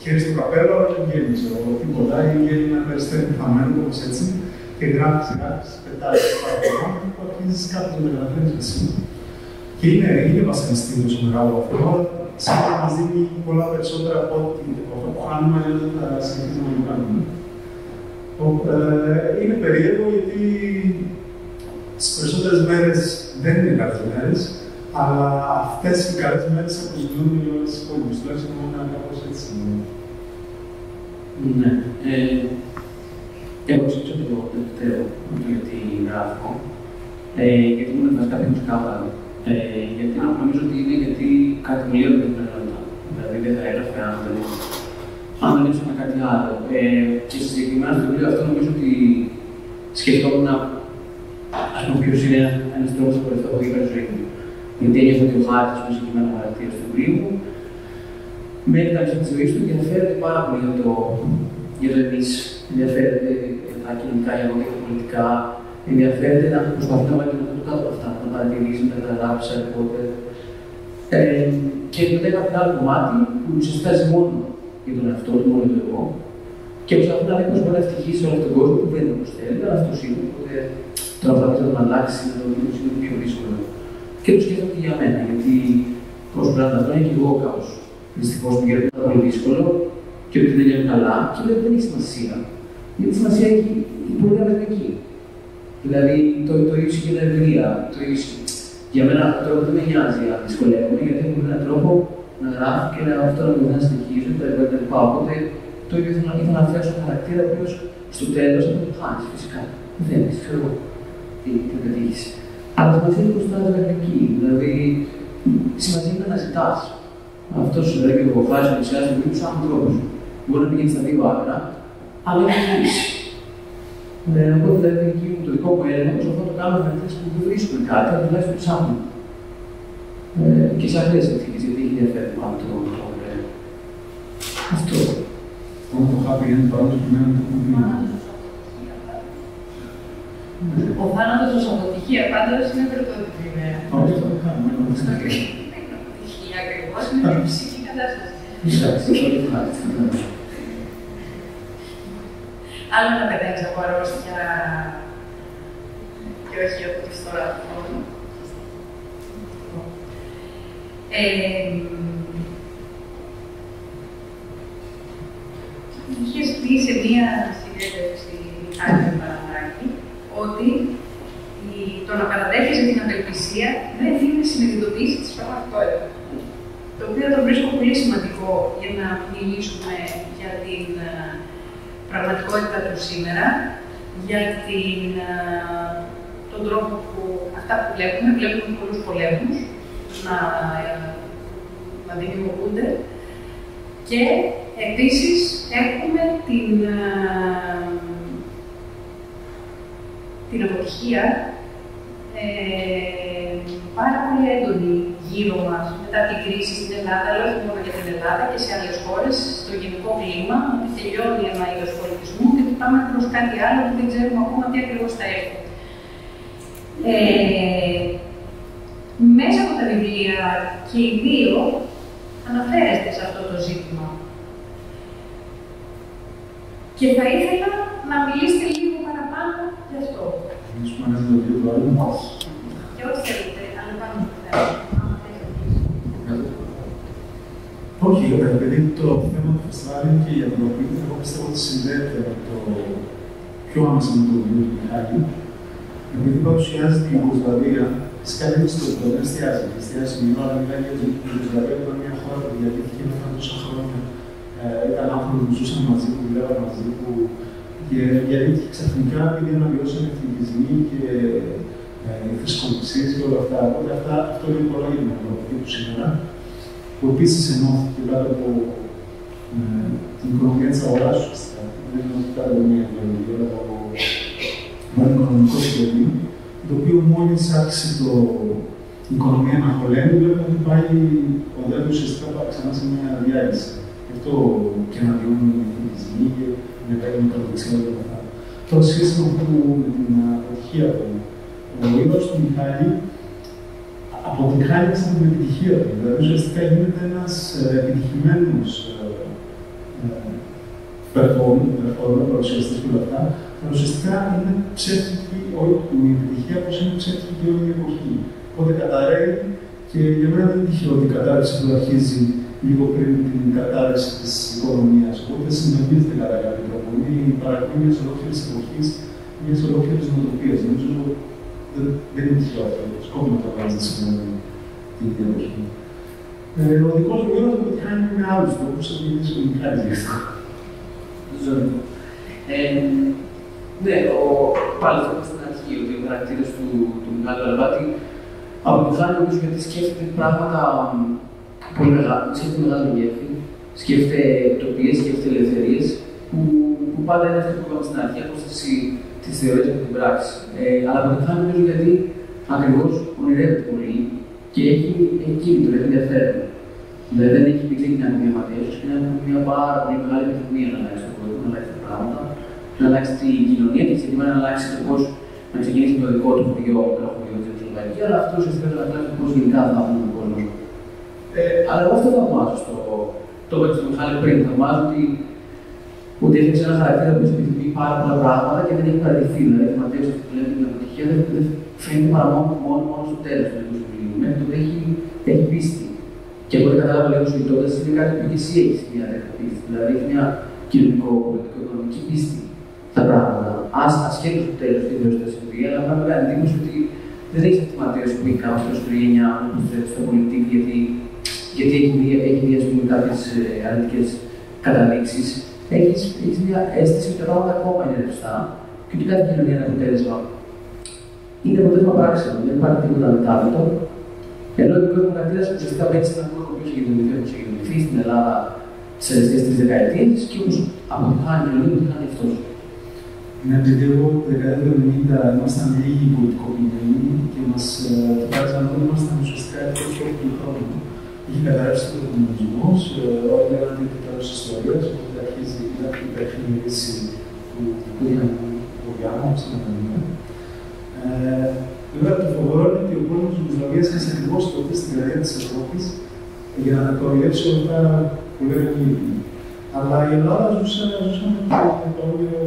χέρι στο καπέλο, αλλά δεν βγαίνει, τίποτα, ή βγαίνει ένα περιστέρι χαμένο, όπως έτσι, και γράφεις, πετάζεις πάρα πολλά, και αρχίζεις κάτι να καταφέρεις εσύ. Και είναι βασανιστήριο στο μεγάλο αυτό, αλλά σίγουρα μας δίνει πολλά περισσότερα από ό,τι αυτό που χάνουμε, δεν θα συνεχίσουμε να το κάνουμε. Είναι περίεργο γιατί τις περισσότερες μέρες δεν είναι καλές μέρες, αλλά αυτές οι καλές μέρες αποσβήνουν για όλες τις υπόλοιπες. Τουλάχιστον εμένα κάπως έτσι. Ναι. Εγώ ξέρω το τελευταίο γιατί γράφω. Γιατί ήμουν βασικά πιο ξεκάθαρο. Γιατί νομίζω ότι είναι γιατί κάτι μου λέει ότι δεν πρέπει να. Δηλαδή δεν θα έγραφε αν δεν έψαχνα κάτι άλλο. Και συγκεκριμένα στο βιβλίο αυτό νομίζω ότι σκεφτόμουν ποιος είναι ένας τρόπος που θα πω για τη ζωή μου. Γιατί ένιωθα ότι ο Χάρτης με συγκεκριμένα χαρακτήρα του βιβλίου μου μέχρι τα αρχή της ζωής του ενδιαφέρεται πάρα πολύ για το εμείς. Ενδιαφέρεται για τα κοινωνικά γεγονότα και τα πολιτικά. Ενδιαφέρεται να προσπαθεί να βάλει τον κάτω από αυτά, να παρατηρήσει, να καταλάβει σαν ρεπόρτερ. Και μετά υπάρχει ένα άλλο κομμάτι που ουσιαστικά ζει μόνο για τον εαυτό του, μόνο το εγώ. Και προσπαθεί να δει πώς μπορεί να ευτυχήσει όλο τον κόσμο που δεν είναι όπως θέλει, αλλά αυτό είναι. Οπότε τώρα θα πρέπει να τον αλλάξει, να τον δει είναι πιο δύσκολο. Και το σκέφτομαι και για μένα, γιατί όσο πράγματα αυτό είναι και εγώ κάπως. Δυστυχώς μου γίνεται πάρα πολύ δύσκολο και ότι δεν είναι καλά και λέω δεν έχει σημασία. Γιατί σημασία έχει η πορεία μέχρι εκεί. Δηλαδή το ίδιο και τα εμπειρία. Για μένα αυτό δεν με νοιάζει αν δυσκολεύομαι, γιατί έχω έναν τρόπο να γράφω και αυτό να μπορεί να συνεχίζω κτλ. Οπότε το ίδιο ήθελα να φτιάξω ένα χαρακτήρα ο οποίος στο τέλος θα το χάνει φυσικά. Δεν ξέρω τι θα πετύχει. Αλλά σημασία είναι πως φτάνει μέχρι εκεί. Δηλαδή σημασία είναι να ζητάς. Αυτό δηλαδή ο Κοφάρης πλησιάζει με τους ανθρώπους. Μπορεί να πηγαίνει στα δύο άκρα, αλλά έχει λύση. Οπότε δηλαδή το δικό μου έργο προσπαθώ να το κάνω με αυτές που δεν βρίσκουν κάτι, αλλά τουλάχιστον ψάχνουν. Και σε αυτές τις συνθήκες, γιατί έχει ενδιαφέρον πάνω το έργο. Αυτό. Το happy end πάντως που μένει το κουμπί. Ο θάνατος ως αποτυχία πάντως είναι πρωτότυπη ημέρα. Όχι, αυτό το κάνουμε. Δεν είναι αποτυχία ακριβώς, είναι μια ψυχική κατάσταση. Άλλο να πετάξεις από αρρώστια και όχι από τη φθορά του χρόνου. Είχες πει σε μία συνέντευξη Μιχάλη Παναγάκη ότι το να παραδέχεσαι την απελπισία δεν είναι συνειδητοποίηση της πραγματικότητας. Το οποίο το βρίσκω πολύ σημαντικό για να μιλήσουμε για την πραγματικότητα του σήμερα, για τον τρόπο που αυτά που βλέπουμε πολλούς πολέμους να δημιουργούνται και επίσης έχουμε την αποτυχία πάρα πολύ έντονη γύρω μας μετά την κρίση στην Ελλάδα, αλλά όχι μόνο για την Ελλάδα και σε άλλες χώρες, στο γενικό κλίμα, ότι τελειώνει ένα είδος πολιτισμού και ότι πάμε προς κάτι άλλο που δεν ξέρουμε ακόμα τι ακριβώς θα έρθει. Μέσα από τα βιβλία και οι δύο αναφέρεστε σε αυτό το ζήτημα. Και θα ήθελα να μιλήσετε λίγο παραπάνω γι' αυτό. Όχι. Και ό,τι θέλετε, αλλά πάνω από το θέμα. Όχι, επειδή το θέμα του φεστιβάλ είναι και η Ευρώπη, εγώ πιστεύω ότι συνδέεται με το πιο άμεσα με το βιβλίο του Μιχάλη. Επειδή παρουσιάζει την Ιουγκοσλαβία, φυσικά δεν είναι στο δεν εστιάζει. Εστιάζει λίγο, αλλά μιλάει για την Ιουγκοσλαβία που ήταν μια χώρα που διατηρήθηκε μετά τόσα χρόνια. Ήταν άνθρωποι που ζούσαν μαζί, που δουλεύαν μαζί, γιατί ξαφνικά επειδή αναβιώσαν εθνικισμοί και θρησκοψίες και όλα αυτά. Οπότε αυτό είναι πολλά για την Ευρώπη του σήμερα, που επίσης ενώθηκε κάτω από την οικονομία της αγοράς ουσιαστικά. Δεν είναι ότι κάτω από μια ιδεολογία, αλλά από ένα οικονομικό σχέδιο, το οποίο μόλις άρχισε η οικονομία να χωλαίνει, βλέπουμε ότι πάει οδεύει ουσιαστικά ξανά σε μια διάρκεια. Γι' αυτό και να διώνουν οι εθνικισμοί και μετά η μεταδοξία και όλα αυτά. Τώρα, σχέση με την αποτυχία του, ο ήρωας του Μιχάλη αποτυχάνει μέσα από την επιτυχία του. Δηλαδή, ουσιαστικά γίνεται ένας επιτυχημένος παρουσιαστής και όλα αυτά, αλλά ουσιαστικά είναι ψεύτικη όλη η επιτυχία, όπως είναι ψεύτικη και όλη η εποχή. Οπότε καταραίει και για μένα δεν είναι τυχαίο ότι η κατάρτιση του αρχίζει λίγο πριν την κατάρρευση της οικονομίας. Οπότε συντονίζεται κατά κάποιο τρόπο. Είναι η παρακμή μιας ολόκληρης εποχής, μιας ολόκληρης νοοτροπίας. Νομίζω δεν είναι τυχαίο αυτό. Σκόπιμο το κάνει να σημαίνει την ίδια εποχή. Ο δικός μου ήρωας το πετυχάνει με άλλους τρόπους, επειδή σου μιλάει γι' αυτό. Ζωρικό. Ναι, πάλι θα πω στην αρχή ότι ο χαρακτήρας του Μιχάλη Βαρβάτη αποτυχάνει νομίζω γιατί σκέφτεται πράγματα πολύ μεγάλα, σκέφτεται μεγάλο μεγέθη, σκέφτεται τοπίες, σκέφτεται ελευθερίες, που πάντα είναι αυτό που είπαμε στην αρχή, απόσταση της θεωρίας από την πράξη. Αλλά αποτυχάνει νομίζω γιατί ακριβώς ονειρεύεται πολύ και έχει κίνητρο, έχει ενδιαφέρον. Δηλαδή δεν έχει πει να είναι μια ματιά, ίσως είναι μια πάρα πολύ μεγάλη επιθυμία να αλλάξει τον κόσμο, να αλλάξει τα πράγματα, να αλλάξει την κοινωνία και συγκεκριμένα να αλλάξει το πώς να ξεκινήσει με το δικό του χωριό, το χωριό της Ευρωπαϊκής, αλλά αυτό ουσιαστικά θα αλλάξει το πώς γενικά θα βγουν τον κόσμο. Αλλά εγώ αυτό θαυμάζω το είπα και στο Μιχάλη πριν. Θαυμάζω ότι έφτιαξε ένα χαρακτήρα που επιθυμεί πάρα πολλά πράγματα και δεν έχει παραιτηθεί. Δηλαδή, ο Ματέος που βλέπει την αποτυχία δεν φαίνεται παρά μόνο στο τέλος του βιβλίου. Μέχρι τότε έχει πίστη. Και από ό,τι κατάλαβα λίγο σου τότε, είναι κάτι που και εσύ έχεις μια τέτοια πίστη. Δηλαδή, έχει μια κοινωνικό-πολιτικο-οικονομική πίστη στα πράγματα. Ασχέτως του τέλους τη βιώσιμη συμβουλή, αλλά μου έκανε εντύπωση ότι δεν έχει αυτή τη Ματέος που έχει κάποιο στο γενιά που θέτει στα πολιτική, γιατί έχει δει κάποιες αρνητικές καταλήξεις. Έχεις μια αίσθηση ότι τα πράγματα ακόμα είναι ρευστά και ότι κάθε κοινωνία είναι αποτέλεσμα. Είναι αποτέλεσμα πράξεων, δεν υπάρχει τίποτα μετάβητο. Ενώ ο δικός μου χαρακτήρας ουσιαστικά πέτυχε έναν κόσμο που είχε γεννηθεί στην Ελλάδα τις τελευταίες 3 δεκαετίες και όπως αποτυχάνει η κοινωνία, αποτυχάνει αυτός. Ναι, επειδή εγώ το δεκαετία του 90 ήμασταν λίγοι πολιτικοποιημένοι και μας κοιτάξαν ότι ήμασταν ουσιαστικά εκτός όλου του χρόνου. Είχε καταρρεύσει το κομμουνισμός, όλοι λέγανε ότι ήταν τέλος της ιστορίας, οπότε αρχίζει να υπάρχει μια λύση που είχαν διάμαψη με τα νέα. Βέβαια, το φοβερό είναι ότι ο πόλεμος της Ιουγκοσλαβίας ήρθε ακριβώς τότε στην καρδιά της Ευρώπης για να κοροϊδέψει όλα τα που λέγανε οι ίδιοι. Αλλά η Ελλάδα ζούσαν το όνειρο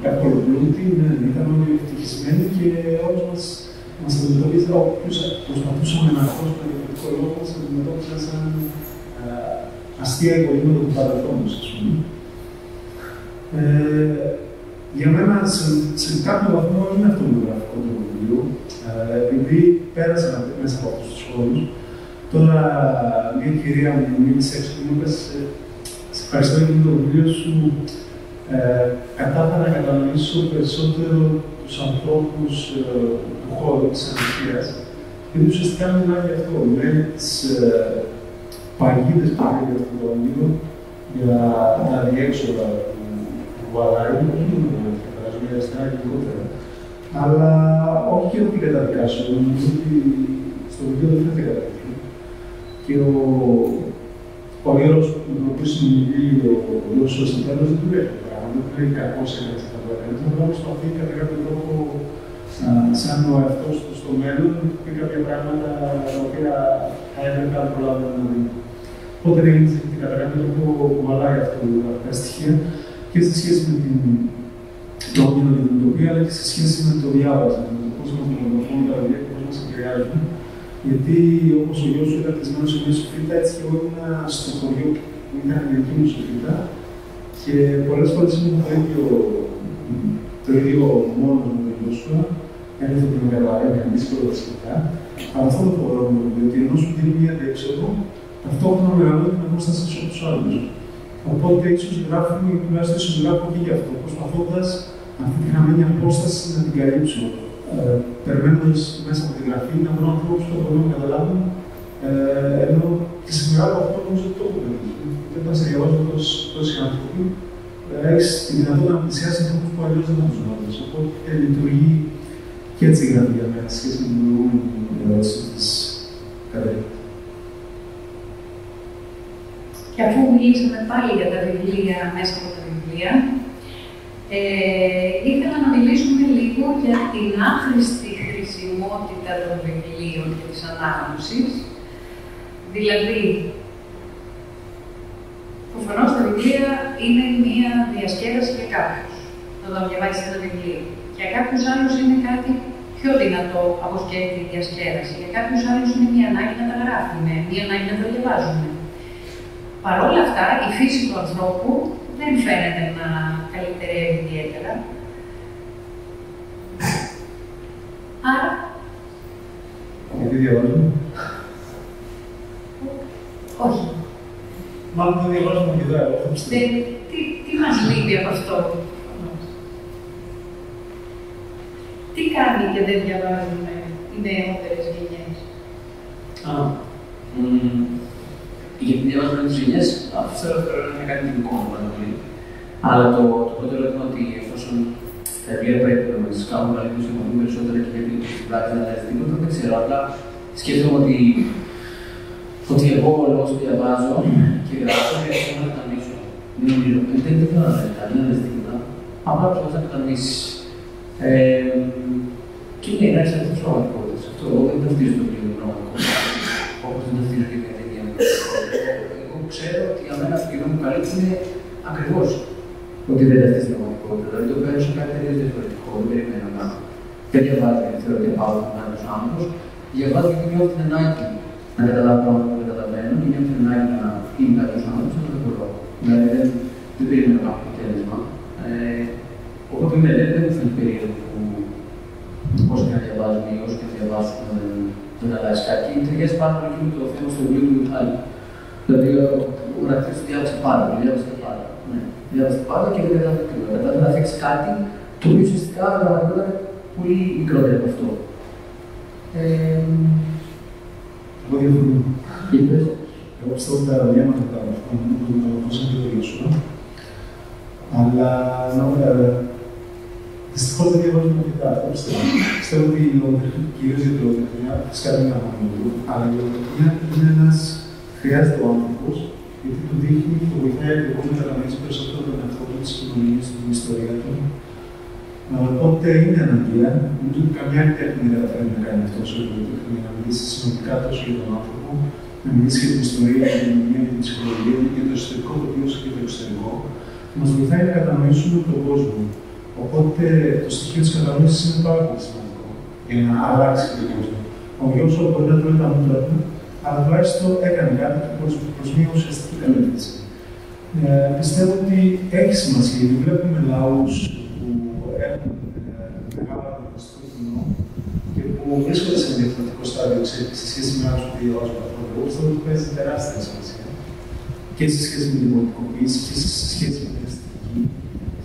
εύκολο πλούτη, ήταν όλοι ευτυχισμένοι και όλους μας αντιμετωπίζαν όποιους προσπαθούσαμε να χώσουμε με διαφορετικό λόγο, μας αντιμετώπισαν σαν αστεία υπολείμματα του παρελθόντος, ας πούμε. Για μένα, σε κάποιο βαθμό, είναι αυτοβιογραφικό το βιβλίο, επειδή πέρασα μέσα από αυτούς τους χώρους. Τώρα, μια κυρία μου μίλησε έξω και μου είπε: σε ευχαριστώ για το βιβλίο σου. Κατάφερα να κατανοήσω περισσότερο τους ανθρώπους του χώρου της ανθρωπίας. Γιατί ουσιαστικά μιλάει για αυτό. Μιλάει τις παγίδες που έχει αυτό το όνειρο, για τα διέξοδα του βαράει, όχι μόνο φαντάζομαι για αριστερά γενικότερα. Αλλά όχι και ότι καταδικάσω. Νομίζω ότι στο βιβλίο δεν φαίνεται κάτι τέτοιο. Και ο ήρωας με τον οποίο συνομιλεί ο Ιώσος στο τέλος δεν του λέει αυτό το πράγμα. Δεν του λέει κακώς έκανε αυτό το έκανε. Τον προσπαθεί κατά κάποιο τρόπο, σαν ο εαυτός του στο μέλλον, να πει κάποια πράγματα τα οποία θα έπρεπε να προλάβουμε να δει. Οπότε δεν γίνεται κατά κάποιο τρόπο κουβαλάει αυτά τα στοιχεία και σε σχέση με το όνειρο και την utopία, αλλά και σε σχέση με το διάβασμα, με το πώς μας μορφώνουν τα βιβλία και πώς μας επηρεάζουν. Γιατί όπως ο γιος σου ήταν κλεισμένος σε μια σοφίτα, έτσι και εγώ ήμουν στο χωριό που ήταν η δική μου σοφίτα και πολλές φορές ήμουν το ίδιο μόνος με τον γιο σου, ένιωθα ότι με καταλαβαίνει δύσκολο τα σχετικά. Αλλά αυτό το φοβερό μου, διότι ενώ σου δίνει μια διέξοδο, ταυτόχρονα μεγαλώνει την απόσταση από τους άλλους. Οπότε ίσως γράφουμε, ή τουλάχιστον ίσως γράφω και γι' αυτό, προσπαθώντας αυτή τη χαμένη απόσταση να την καλύψω. Περιμένοντας μέσα από τη γραφή να βρω ανθρώπους που μπορούν να καταλάβουν, ενώ και σε μεγάλο αυτό νομίζω ότι το έχω πετύχει. Και όταν σε διαβάζω τόσοι άνθρωποι, έχεις τη δυνατότητα να πλησιάσεις ανθρώπους που αλλιώς δεν θα τους γνώριζες. Οπότε λειτουργεί και έτσι η γραφή για μένα, σε σχέση με την προηγούμενη ερώτηση της Κατερίνα. Και αφού μιλήσαμε πάλι για τα βιβλία, μέσα από τα βιβλία, ήθελα να μιλήσουμε λίγο για την άχρηστη χρησιμότητα των βιβλίων και της ανάγνωσης. Δηλαδή, προφανώς τα βιβλία είναι μία διασκέδαση για κάποιους, να διαβάσει ένα βιβλίο. Για κάποιους άλλους είναι κάτι πιο δυνατό από σκέτη διασκέδαση. Για κάποιους άλλους είναι μια ανάγκη να τα γράφουν, μια ανάγκη να τα διαβάζουν. Παρ' όλα αυτά, η φύση του ανθρώπου δεν φαίνεται να καλυτερεύει ιδιαίτερα. Άρα. Γιατί διαβάζουμε. Όχι. Μάλλον δεν διαβάζουμε και εδώ. Τι μας λείπει από αυτό. Τι κάνει και δεν διαβάζουν οι νεότερες γενιές. Γιατί διαβάζουμε τις γενιές, αυτό θέλω να κάνει την εικόνα πάρα πολύ. Αλλά το πρώτο ερώτημα ότι εφόσον τα βιβλία πρέπει να μας κάνουν καλύτερους και να δούμε περισσότερα και γιατί στην πράξη δεν αλλάζει τίποτα, δεν ξέρω. Απλά σκέφτομαι ότι εγώ λόγω που διαβάζω και γράφω και θέλω να κατανοήσω. Δεν νομίζω, δεν θέλω να αλλάζει τίποτα. Απλά προσπαθώ να κατανοήσεις. Και ναι, να είσαι αυτές τις πραγματικότητες. Αυτό εγώ δεν ταυτίζω το βιβλίο με πραγματικότητα. Όπως δεν ταυτίζω και μια ταινία με πραγματικότητα. Εγώ ξέρω ότι για μένα το κοινό μου καλύπτουν ακριβώς ότι δεν ταυτίζει την πραγματικότητα. Δηλαδή το παίρνω σε κάτι τελείως διαφορετικό. Δεν περιμένω να. Δεν διαβάζω γιατί θεωρώ ότι πάω να κάνω σαν άνθρωπος. Διαβάζω γιατί νιώθω την ανάγκη να καταλάβω πράγματα που δεν καταλαβαίνω και νιώθω την ανάγκη να είμαι κάποιος άνθρωπος από τον λόγο. Δηλαδή δεν περιμένω κάποιο αποτέλεσμα. Οπότε δεν μου φαίνεται περίεργο όσο και να διαβάζουμε ή όσο και να διαβάσουμε δεν αλλάζει κάτι. Ταιριάζει πάρα πολύ και με το θέμα στο βιβλίο του Μιχάλη. Δηλαδή, ο γραφτής του διάβασε πάρα πολύ, διάβασε πάρα και δεν κατάλαβε τίποτα. Κατάλαβε να φτιάξει κάτι το οποίο ουσιαστικά ήταν πολύ μικρότερο από αυτό. Εγώ διαφωνώ. Εγώ πιστεύω ότι τα διάματα τα πώς να το αλλά δυστυχώς δεν διαβάζουμε αρκετά, αυτό πιστεύω. Πιστεύω ότι η λογοτεχνία, κυρίως η λογοτεχνία, φυσικά δεν είναι από μόνο του, αλλά η λογοτεχνία είναι ένας, χρειάζεται ο άνθρωπος, γιατί του δείχνει και βοηθάει ακριβώς να καταλαβαίνει περισσότερο τον εαυτό του, τις κοινωνίες του, την ιστορία του. Οπότε είναι αναγκαία, νομίζω ότι καμιά άλλη τέχνη δεν καταφέρει να κάνει αυτό όσο η λογοτεχνία, να μιλήσει συνολικά τόσο για τον άνθρωπο, να μιλήσει για την ιστορία, για την κοινωνία, για την ψυχολογία, για το εσωτερικό τοπίο όσο και το εξωτερικό. Μας βοηθάει να κατανοήσουμε τον κόσμο. Οπότε το στοιχείο της κατανόησης είναι πάρα πολύ σημαντικό για να αλλάξει τον κόσμο. Ο γιος σου μπορεί να τρώει τα μούτρα του, αλλά τουλάχιστον έκανε κάτι προς μια ουσιαστική κατεύθυνση. Πιστεύω ότι έχει σημασία, γιατί βλέπουμε λαούς που έχουν μεγάλο ανταγωνιστικό κοινό και που βρίσκονται σε ένα διαφορετικό στάδιο σε σχέση με άλλους που διαβάζουν αυτό. Εγώ πιστεύω ότι παίζει τεράστια σημασία και σε σχέση με την πολιτικοποίηση και σε σχέση με την αισθητική,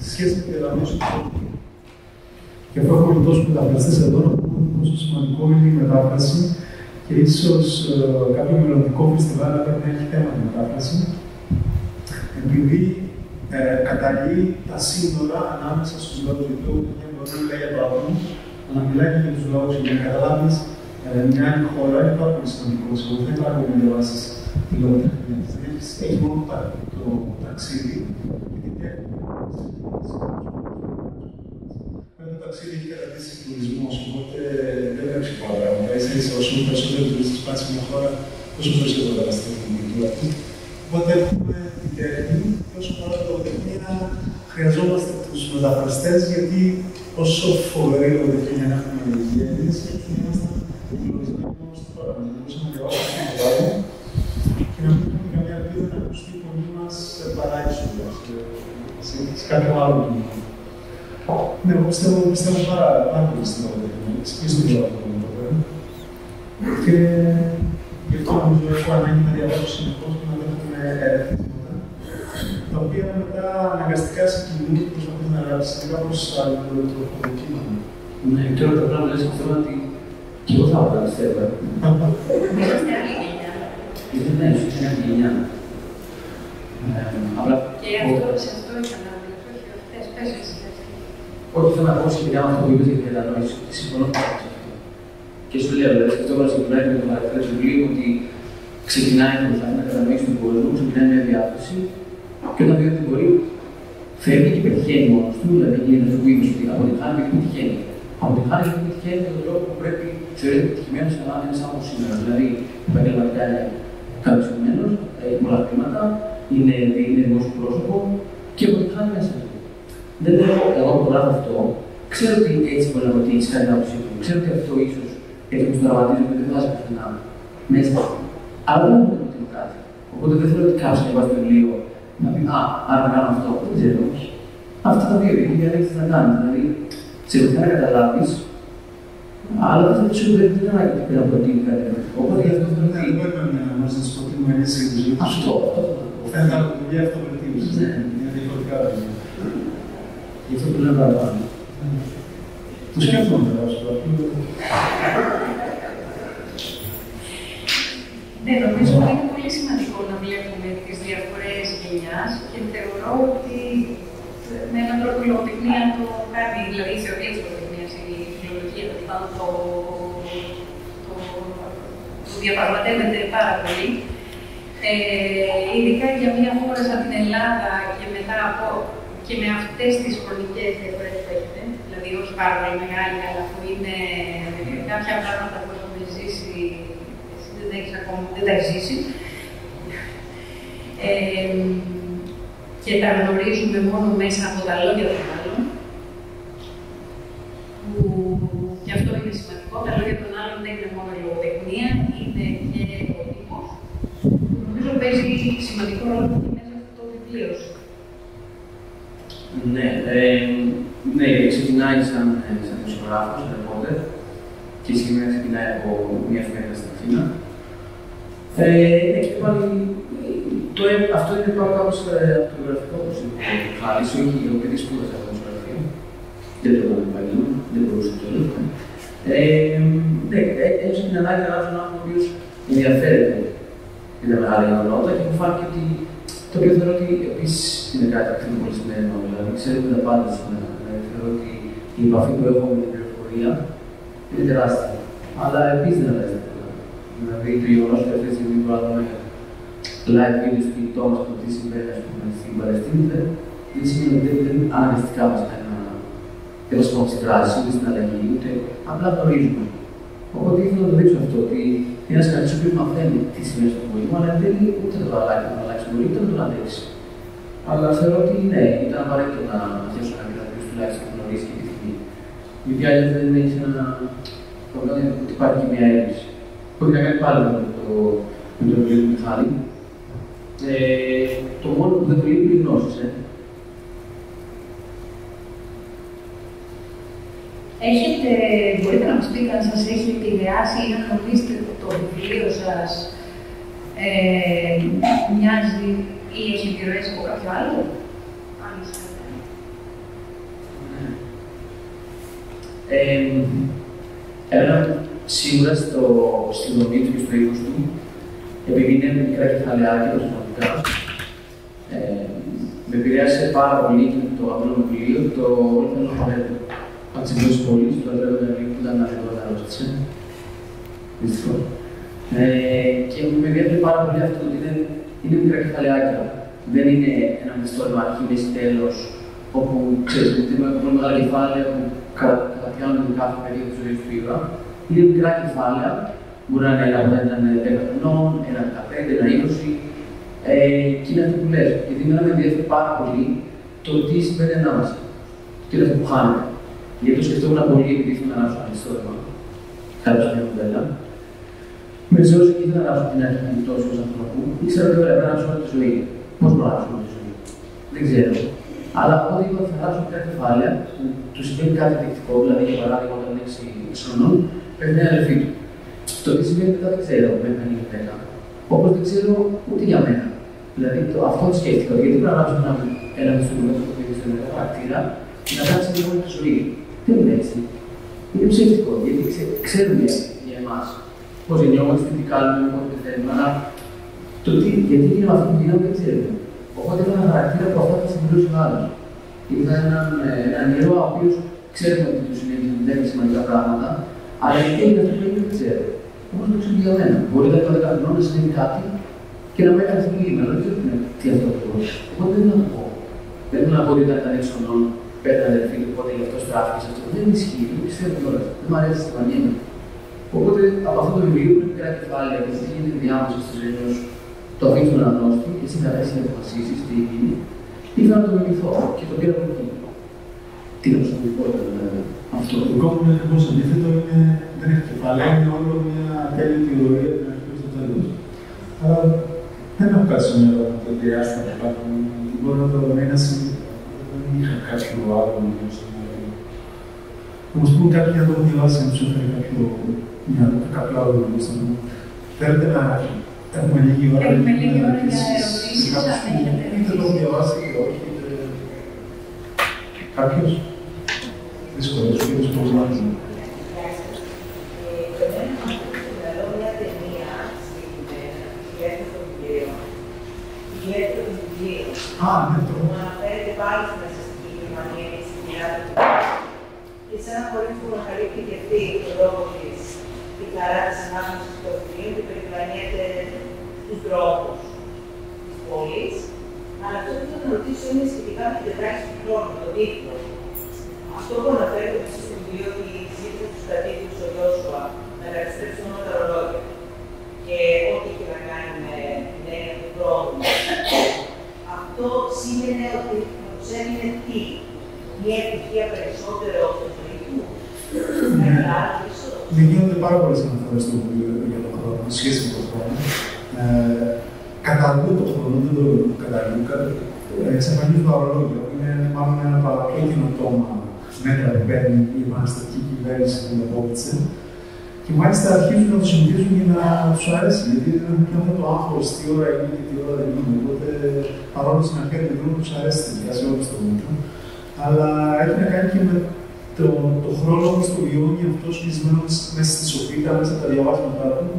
σε σχέση με την κατανόηση του κόσμου. Και αφού έχουμε τόσο μεταφραστές εδώ, να πούμε πόσο σημαντικό είναι η μετάφραση και ίσως κάποιο μελλοντικό φεστιβάλ να πρέπει να έχει θέμα τη μετάφραση, επειδή καταλύει τα σύνορα ανάμεσα στους λαούς. Γιατί ο Ταινία μπορεί να μιλάει για το άτομο, αλλά μιλάει και για τους λαούς. Για να καταλάβεις μια άλλη χώρα είναι πάρα πολύ σημαντικό. Εγώ δεν υπάρχουν να διαβάσεις τη λογοτεχνία της. Έχει μόνο το ταξίδι και την τέχνη. Το ταξίδι έχει καταντήσει τουρισμός, οπότε δεν βλέπει πολλά πράγματα. Ίσα-ίσα, όσο περισσότερο τουρίστες πάνε σε μια χώρα, τόσο περισσότερο καταστρέφει την κουλτούρα του. Οπότε έχουμε την τέχνη και όσο αφορά τη λογοτεχνία, χρειαζόμαστε τους μεταφραστές, γιατί όσο φοβερή λογοτεχνία να έχουμε γέννης, έτσι είμαστε εγκλωβισμένοι μόνο στο παρόν. Μπορούσαμε να διαβάσουμε το παρόν και να μην έχουμε καμία ελπίδα να ακουστεί η φωνή μας σε παράδεισο, σε κάποιο άλλο κοινό. Ναι, εγώ πιστεύω πάρα πολύ στην λογοτεχνία και στον τρόπο που το παίρνω. Και γι' αυτό νομίζω έχω ανάγκη να διαβάζω συνεχώς και να δέχομαι ερεθίσματα, τα οποία μετά αναγκαστικά συγκινούν και προσπαθούν να γράψεις κάπως άλλο το κείμενο. Ναι, τώρα το πράγμα λες αυτό ότι και εγώ θα έβαλα πιστεύω. Είμαστε άλλη γενιά. Ναι, είσαι μια γενιά. Και αυτό σε αυτό ήθελα να μιλήσω, όχι αυτές, πες εσύ. Όχι, θέλω να πω σχετικά με αυτό που είπες για την κατανόηση. Συμφωνώ πάρα πολύ σε αυτό. Και σου λέω, δηλαδή, αυτό που ξεκινάει με το χαρακτήρα του βιβλίου, ότι ξεκινάει να προσπαθεί να κατανοήσει τον κόσμο, ξεκινάει μια διάθεση και όταν δει ότι μπορεί, φεύγει και πετυχαίνει μόνο του. Δηλαδή, γίνεται αυτό που είπες, ότι αποτυχάνει και πετυχαίνει. Αποτυχάνει και πετυχαίνει με τον τρόπο που πρέπει θεωρείται πετυχημένο, αλλά να είναι σαν από σήμερα. Δηλαδή, επαγγελματικά είναι καλοσυμένος, έχει πολλά χρήματα, είναι δημόσιο πρόσωπο και αποτυχάνει μέσα. Δεν έχω εγώ που γράφω αυτό, ξέρω ότι έτσι μπορεί να προτείνει κάτι άποψη του. ξέρω ότι αυτό ίσως έτσι όπως το δραματίζω και δεν βάζει πουθενά μέσα. Αλλά δεν μου προτείνω κάτι. Οπότε δεν θέλω ότι κάποιος να βάζει το βιβλίο να πει «Α, άρα να κάνω αυτό». Δεν ξέρω, όχι. Αυτά τα δύο είναι διαλέξεις να κάνεις. Δηλαδή, σε βοηθάει να καταλάβεις, αλλά δεν θα σου δεν είναι ανάγκη να προτείνει κάτι διαφορετικό. Οπότε γι' αυτό θέλω να δεν μπορούμε να μας τις προτείνουμε εμείς σε τους ίδιους. Αυτό. Θα είναι τα δουλειά αυτοβελτίωσης. Είναι διαφορετικά δουλειά. Γι' αυτό που λέω παραπάνω. Το σκέφτομαι τώρα στο αρχείο. Ναι, νομίζω ότι είναι πολύ σημαντικό να βλέπουμε τις διαφορές γενιάς και θεωρώ ότι με έναν τρόπο η λογοτεχνία το κάνει, δηλαδή η θεωρία της λογοτεχνίας, η φιλολογία, το διαπραγματεύεται πάρα πολύ. Ειδικά για μια χώρα σαν την Ελλάδα και μετά και με αυτές τις χρονικές διαφορές που έχετε, δηλαδή όχι πάρα πολύ μεγάλη, αλλά που είναι κάποια πράγματα που έχουμε ζήσει, εσύ δεν τα έχεις ακόμα, δεν τα έχεις ζήσει. Και τα γνωρίζουμε μόνο μέσα από τα λόγια των άλλων, που γι' αυτό είναι σημαντικό. Τα λόγια των άλλων δεν είναι μόνο λογοτεχνία, είναι και ο τύπος, που νομίζω παίζει σημαντικό ρόλο και μέσα σε αυτό το βιβλίο σου. Ναι, ξεκινάει σαν δημοσιογράφος, σαν ρεπόρτερ, και συγκεκριμένα ξεκινάει από μια εφημερίδα στην Αθήνα. Και πάλι αυτό είναι κάπως αυτογραφικό, όπως είπε ο Χάρης, όχι επειδή σπούδασε από δημοσιογραφία. Δεν το έκανε επάγγελμα, δεν μπορούσε να το λέει. Έζησε την ανάγκη να γράψω έναν άνθρωπο ο οποίος ενδιαφέρεται για τα μεγάλα γεγονότα και μου φάνηκε ότι το οποίο θεωρώ ότι επίσης είναι κάτι πιο πολύ σημαντικό. Δηλαδή, ξέρουμε τα πάντα σήμερα. Θεωρώ ότι η επαφή που έχω με την πληροφορία είναι τεράστια. Αλλά επίσης δεν αλλάζει τίποτα. Δηλαδή, το γεγονός ότι αυτή τη στιγμή μπορούμε να δούμε live video στο κινητό μας από τι συμβαίνει στην Παλαιστίνη δεν σημαίνει ότι δεν αναγκαστικά μας κάνει να μας στη δράση, ούτε στην αλλαγή, ούτε απλά γνωρίζουμε. Οπότε ήθελα να το δείξω αυτό, ότι είναι ένας κανείς ο οποίος μαθαίνει τι σημαίνει στον κόσμο, αλλά δεν είναι ούτε το αλλάξει μπορεί, ούτε να τον αντέξει. Αλλά θεωρώ ότι ναι, ήταν απαραίτητο να αρχίσω να κάποιο τουλάχιστον γνωρίσει και τη στιγμή. Γιατί άλλως δεν έχει ένα πρόβλημα ότι υπάρχει και μια έλλειψη. Που έχει να κάνει πάλι με το βιβλίο του Μιχάλη. Το μόνο που δεν του λείπει είναι η γνώση. Μπορείτε να μας πείτε αν σας έχει επηρεάσει ή αν νομίζετε ότι το βιβλίο σας μοιάζει ή έχει επιρροές από κάποιο άλλο. Εμένα σίγουρα στη δομή του και στο ύφος του, επειδή είναι μικρά κεφαλαιάκια προσωπικά, με επηρέασε πάρα πολύ και με το αγαπημένο βιβλίο, το Όλυμπιον Χαβέρ. Από τις εμπλώσεις πόλης, το έδραβε ένα βιβλίο που ήταν αρρωστήσε. Δυστυχώς. Και με ενδιαφέρει πάρα πολύ αυτό ότι είναι μικρά κεφαλαιάκια. Δεν είναι ένα μυθιστόρημα αρχή, μέση, τέλος, όπου ξέρεις ότι έχουμε πολύ μεγάλα κεφάλαια που καταπιάνουν την κάθε περίοδο της ζωής του ήρωα. Είναι μικρά κεφάλαια, μπορεί να είναι ένα 10 χρονών, ένα 15, ένα 20. Και είναι αυτό που λες. Γιατί εμένα με ενδιαφέρει πάρα πολύ το τι συμβαίνει ανάμεσα. Τι είναι αυτό που χάνεται. Γιατί το σκεφτόμουν πολύ επειδή ήθελα να γράψω ένα ιστορικό. Γράψα μια κουβέντα. Με ζώσε και ήθελα να γράψω την αρχή μου τόσο ως ανθρώπου. Ήξερα ότι πρέπει να γράψω όλη τη ζωή. Πώς μπορώ να γράψω όλη τη ζωή. Δεν ξέρω. Αλλά όταν είπα ότι θα γράψω κάποια κεφάλαια που του συμβαίνει κάτι δεικτικό, δηλαδή για παράδειγμα όταν είναι 6 χρονών, πρέπει να είναι αδερφή του. Το τι συμβαίνει μετά δεν ξέρω, πρέπει να είναι 10. Όπως δεν ξέρω ούτε για μένα. Δηλαδή αυτό το σκέφτηκα. Γιατί πρέπει να γράψω ένα μυθιστόρημα που έχει στον χαρακτήρα και να γράψει λίγο τη ζωή. Δεν είναι έτσι. Είναι ψεύτικο, γιατί ξέρουμε για εμάς πώς γεννιόμαστε, τι κάνουμε, πώς πεθαίνουμε, αλλά το γιατί είναι αυτό που γίναμε δεν ξέρουμε. Οπότε είναι ένα χαρακτήρα που αυτά θα συμπληρώσει ο άλλος. Είδα έναν ήρωα ο οποίος ξέρουμε ότι του συνέβη σημαντικά πράγματα, αλλά γιατί έγινε αυτό που έγινε δεν ξέρω. Όμως το ξέρω για μένα. Μπορεί να είναι 10 χρονών να συμβεί κάτι και να με έκανε θλίβημα, αλλά δεν ξέρουμε τι αυτό ακριβώς. Οπότε δεν να το πω. Δεν θέλω να πω ότι ήταν 6 χρονών. Πέτρα αδερφή του, οπότε γι' αυτό στράφηκε σε αυτό. Δεν ισχύει, δεν πιστεύω κιόλα. Δεν μου αρέσει τη μανία μου. Οπότε από αυτό το βιβλίο είναι μικρά κεφάλαια και τι γίνεται διάμεσα στη ζωή ενό, το αφήνει στον αναγνώστη και εσύ θα αρέσει να αποφασίσει τι γίνει. Ήθελα να το μιμηθώ και το πήρα από εκεί. Την προσωπικότητα δηλαδή. Αυτό. Το δικό μου είναι ακριβώς αντίθετο, δεν έχει κεφάλαια, είναι όλο μια τέλεια θεωρία την αρχή στο τέλος. Αλλά δεν έχω κάτι στο μυαλό μου το διάστημα που υπάρχουν. Μπορώ να το δω, δεν είχα κάποιο άλλο στο μυαλό μου. Όμως πούμε κάποιοι να το έχουν διαβάσει, να τους έφερε κάποιο άλλο στο μυαλό μου. Θέλετε να έχουμε λίγη ώρα για ερωτήσεις. Είτε το έχουν διαβάσει είτε όχι. Κάποιος. Δύσκολος, κύριος Παυλάνης. Α, ναι, το. Μου αναφέρεται πάλι στην ναζιστική Γερμανία και στην Ελλάδα του και σε ένα χωρίς που ανακαλύπτει και αυτή τον λόγο της, τη χαρά της ανάγνωσης του Θεού και περιπλανιέται στους δρόμους της πόλης. Αλλά αυτό που θα να ρωτήσω είναι σχετικά με την τετράχη του χρόνου, τον τίτλο. Αυτό που αναφέρεται μέσα στο βιβλίο ότι ζήτησε τους κατοίκους ο Ιώσουα να καταστρέψουν όλα τα ρολόγια και ό,τι είχε να κάνει με την έννοια του χρόνου. Αυτό σήμαινε ότι τους έμεινε τι, μια ευτυχία περισσότερο στο ζωή του, Δεν γίνονται πάρα πολλές αναφορές στο βιβλίο για τον χρόνο, σχέση με τον χρόνο. Καταργούν τον χρόνο, δεν το καταργούν. Εξαφανίζουν τα ορολόγια. Είναι μάλλον ένα από τα πιο καινοτόμα μέτρα που παίρνει η επαναστατική κυβέρνηση που απόκτησε. Και μάλιστα αρχίζουν να το συνηθίζουν για να του αρέσει. Γιατί δεν έχουν πια το άγχος τι ώρα είναι και τι ώρα δεν είναι. Οπότε παρόλο που στην αρχή δεν του αρέσει τελικά σε όλο το μέτρο. Αλλά έχει να κάνει και με το χρόνο που το βιώνει αυτό κλεισμένο μέσα στη σοφίτα, μέσα στα διαβάσματά του,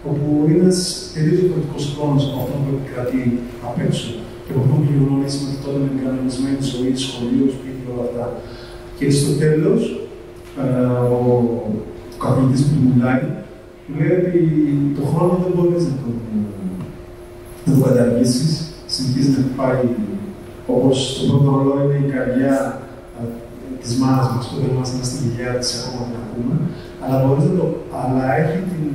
όπου είναι ένα τελείω διαφορετικό χρόνο από αυτό που επικρατεί απ' έξω. Και από αυτό που γεγονόταν μέχρι τότε με την κανονισμένη ζωή, σχολείο, σπίτι και όλα αυτά. Και στο τέλο, ο καθηγητής που του μιλάει, του λέει ότι το χρόνο δεν μπορείς να το καταργήσεις. Συνεχίζει να πάει όπως το πρώτο ρολό είναι η καρδιά της μάνας μας, που δεν είμαστε στην κοιλιά της ακόμα να ακούμε, αλλά έχει την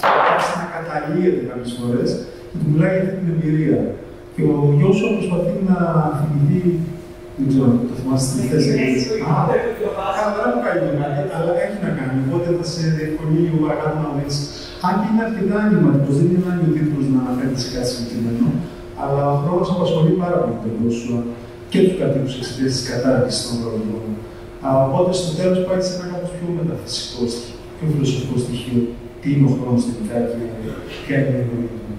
τάση να καταλύεται κάποιες φορές και του μιλάει για αυτή την εμπειρία. Και ο Ιώσου προσπαθεί να θυμηθεί, δεν ξέρω, το θυμάστε στην θέση. Καλά, δεν μου κάνει αλλά έχει να κάνει. Οπότε θα σε διευκολύνει λίγο παρακάτω να δεις. Αν και είναι αρκετά ανηματικός, δεν είναι ανάγκη ο τίτλος να αναφέρει σε κάτι συγκεκριμένο, αλλά ο χρόνος απασχολεί πάρα πολύ τον Ιώσου και τους κατοίκους εξαιτίας της κατάργησης των ρολογιών. Οπότε στο τέλος πάει σε ένα κάπως πιο μεταφυσικό, πιο φιλοσοφικό στοιχείο. Τι είναι ο χρόνος τελικά και ποια είναι η ζωή του.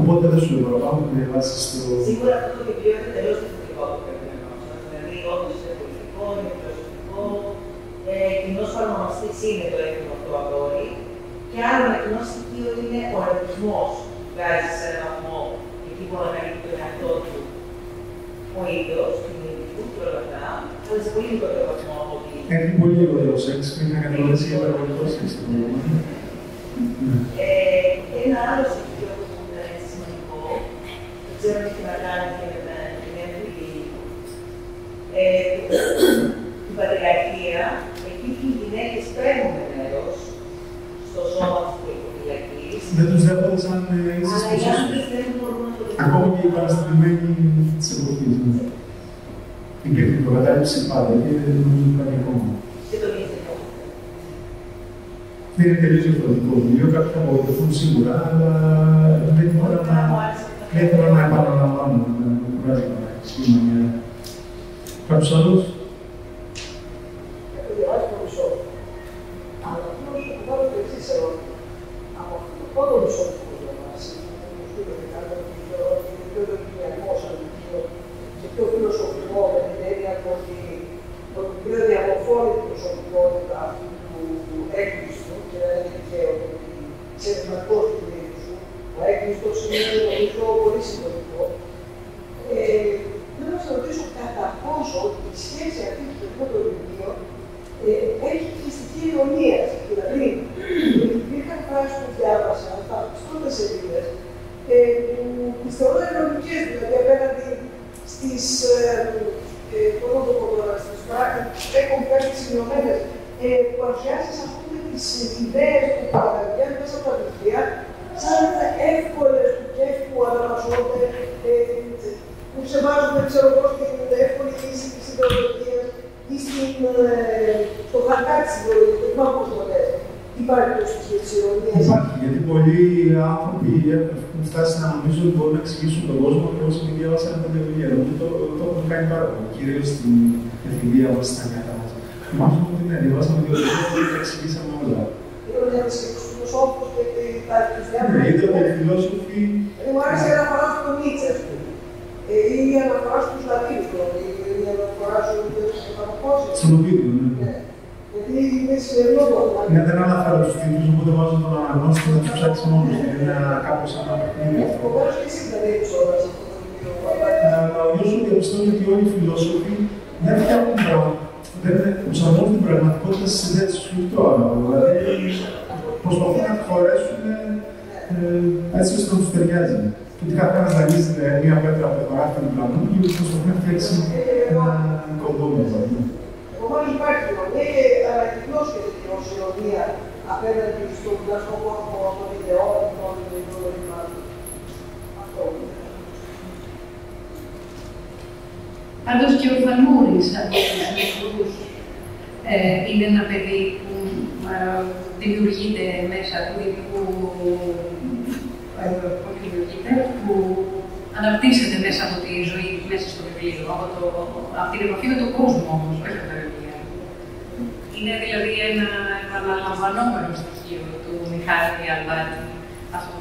Οπότε δεν σου λέω παραπάνω να διαβάσεις το. Σίγουρα αυτό το βιβλίο είναι τελείως διαφορετικό από το περιμένω. Δηλαδή, όντως είναι πολιτικό, είναι φιλοσοφικό. Κοινός παρονομαστής είναι το έθιμο αυτό αγόρι. Και άλλο ένα κοινό στοιχείο είναι ο αριθμός που βγάζει σε έναν βαθμό εκεί που ανακαλύπτει τον εαυτό του ο ίδιος, την ίδια και όλα αυτά, αλλά σε πολύ λιγότερο βαθμό από ότι. Έχει πολύ λιγότερο σεξ, είναι μια κατηγορία για παραγωγικό σεξ. Ένα άλλο στοιχείο που είναι σημαντικό, δεν ξέρω αν έχει να κάνει και με την έμφυλη την πατριαρχία, εκεί οι γυναίκες παίρνουν μέρος στο σώμα της πολυκοφυλακής. Δεν τους δέχονται σαν ίσες ποσότητες. Ακόμα και οι παραστατημένοι της εποχής. Υπήρχε προκατάληψη πάντα και δεν νομίζω ότι υπάρχει ακόμα. Είναι τελείως διαφορετικό βιβλίο, κάποιοι θα απογοητευτούν σίγουρα, αλλά δεν ήθελα να επαναλαμβάνω, να με κουράζει να εξηγούμε μια. Κάποιος άλλος? Έχω διαβάσει το μισό. Αλλά θέλω να σου βάλω το εξής ερώτημα. Από αυτό το πρώτο μισό που έχω διαβάσει, το στείλω και κάνω ότι θεωρώ ότι είναι πιο δοκιμιακό σαν βιβλίο και πιο φιλοσοφικό με την έννοια ότι το βιβλίο διαμορφώνει την προσωπικότητα αυτού του έκλειστου και δεν είναι τυχαίο ότι ξέρεις να κόβει την ίδια σου. Ο έκλειστος είναι νομίζω πολύ σημαντικό. Θέλω να σας ρωτήσω κατά πόσο η σχέση αυτή του πρώτο βιβλίο έχει και στοιχεία ειρωνίας. Δηλαδή, υπήρχαν φράσεις που διάβασα στις πρώτες σελίδες που τις θεωρώ ειρωνικές, δηλαδή απέναντι στις έχουν φέρει σημειωμένες παρουσιάσεις ας πούμε τις ιδέες που παραγγέλνουν μέσα από τα βιβλία σαν εύκολες του κέφι που αναπασώνται, που ξεβάζουν, ξέρω εγώ, στην εύκολη λύση της ιδεολογίας ή στο νομίζω ότι μπορούν να εξηγήσουν τον κόσμο ακριβώς επειδή διάβασαν τα βιβλία. Νομίζω το έχουν κάνει πάρα πολύ, κυρίως στην εφηβεία μας, στα νιάτα μας. Νομίζω ότι ναι, διαβάσαμε δύο βιβλία και τα εξηγήσαμε όλα. Είδαμε να εξηγήσουν τους φιλοσόφους και τις διάφορες. Ναι, είδαμε οι φιλόσοφοι. Μου άρεσε η αναφορά στον Νίτσε, ας πούμε. Ή η αναφορά στους Λατίνους, ή η αναφορά στους Επαναπώσεις. Στον Οβίδιο, ναι. Γιατί είναι σημερινό πρόβλημα. Ναι, δεν αναφέρω τους τίτλους, οπότε βάζω τον αναγνώστη να τους ψάξει μόνος. Είναι κάπως σαν ένα παιχνίδι. Επομένως και εσύ δεν έχεις όλα σε αυτό το βιβλίο. Ο Ιώσου διαπιστώνει ότι όλοι οι φιλόσοφοι δεν φτιάχνουν πράγματα. Δεν προσαρμόζουν την πραγματικότητα στις ιδέες τους και το άλλο. Δηλαδή, προσπαθούν να τη χωρέσουν έτσι ώστε να τους ταιριάζει. Και ότι καθένας δανείζεται μία πέτρα από το παράθυρο του πλανήτη και προσπαθεί να φτιάξει ένα οικοδόμημα. Επομένως υπάρχει ηρωνία και ανακοινώθηκε την ηρωνία απέναντι στον πλαστικό κόσμο των ιδεών, των ιδεολογημάτων. Αυτό είναι. Πάντως και ο Φαλμούρης από τους μικρούς είναι ένα παιδί που δημιουργείται μέσα του, που αναπτύσσεται μέσα από τη ζωή, μέσα στο βιβλίο, από την επαφή με τον κόσμο όμως, όχι από τα βιβλία. Είναι δηλαδή ένα επαναλαμβανόμενο στοιχείο του Μιχάλη Αλβάτη. Αυτό.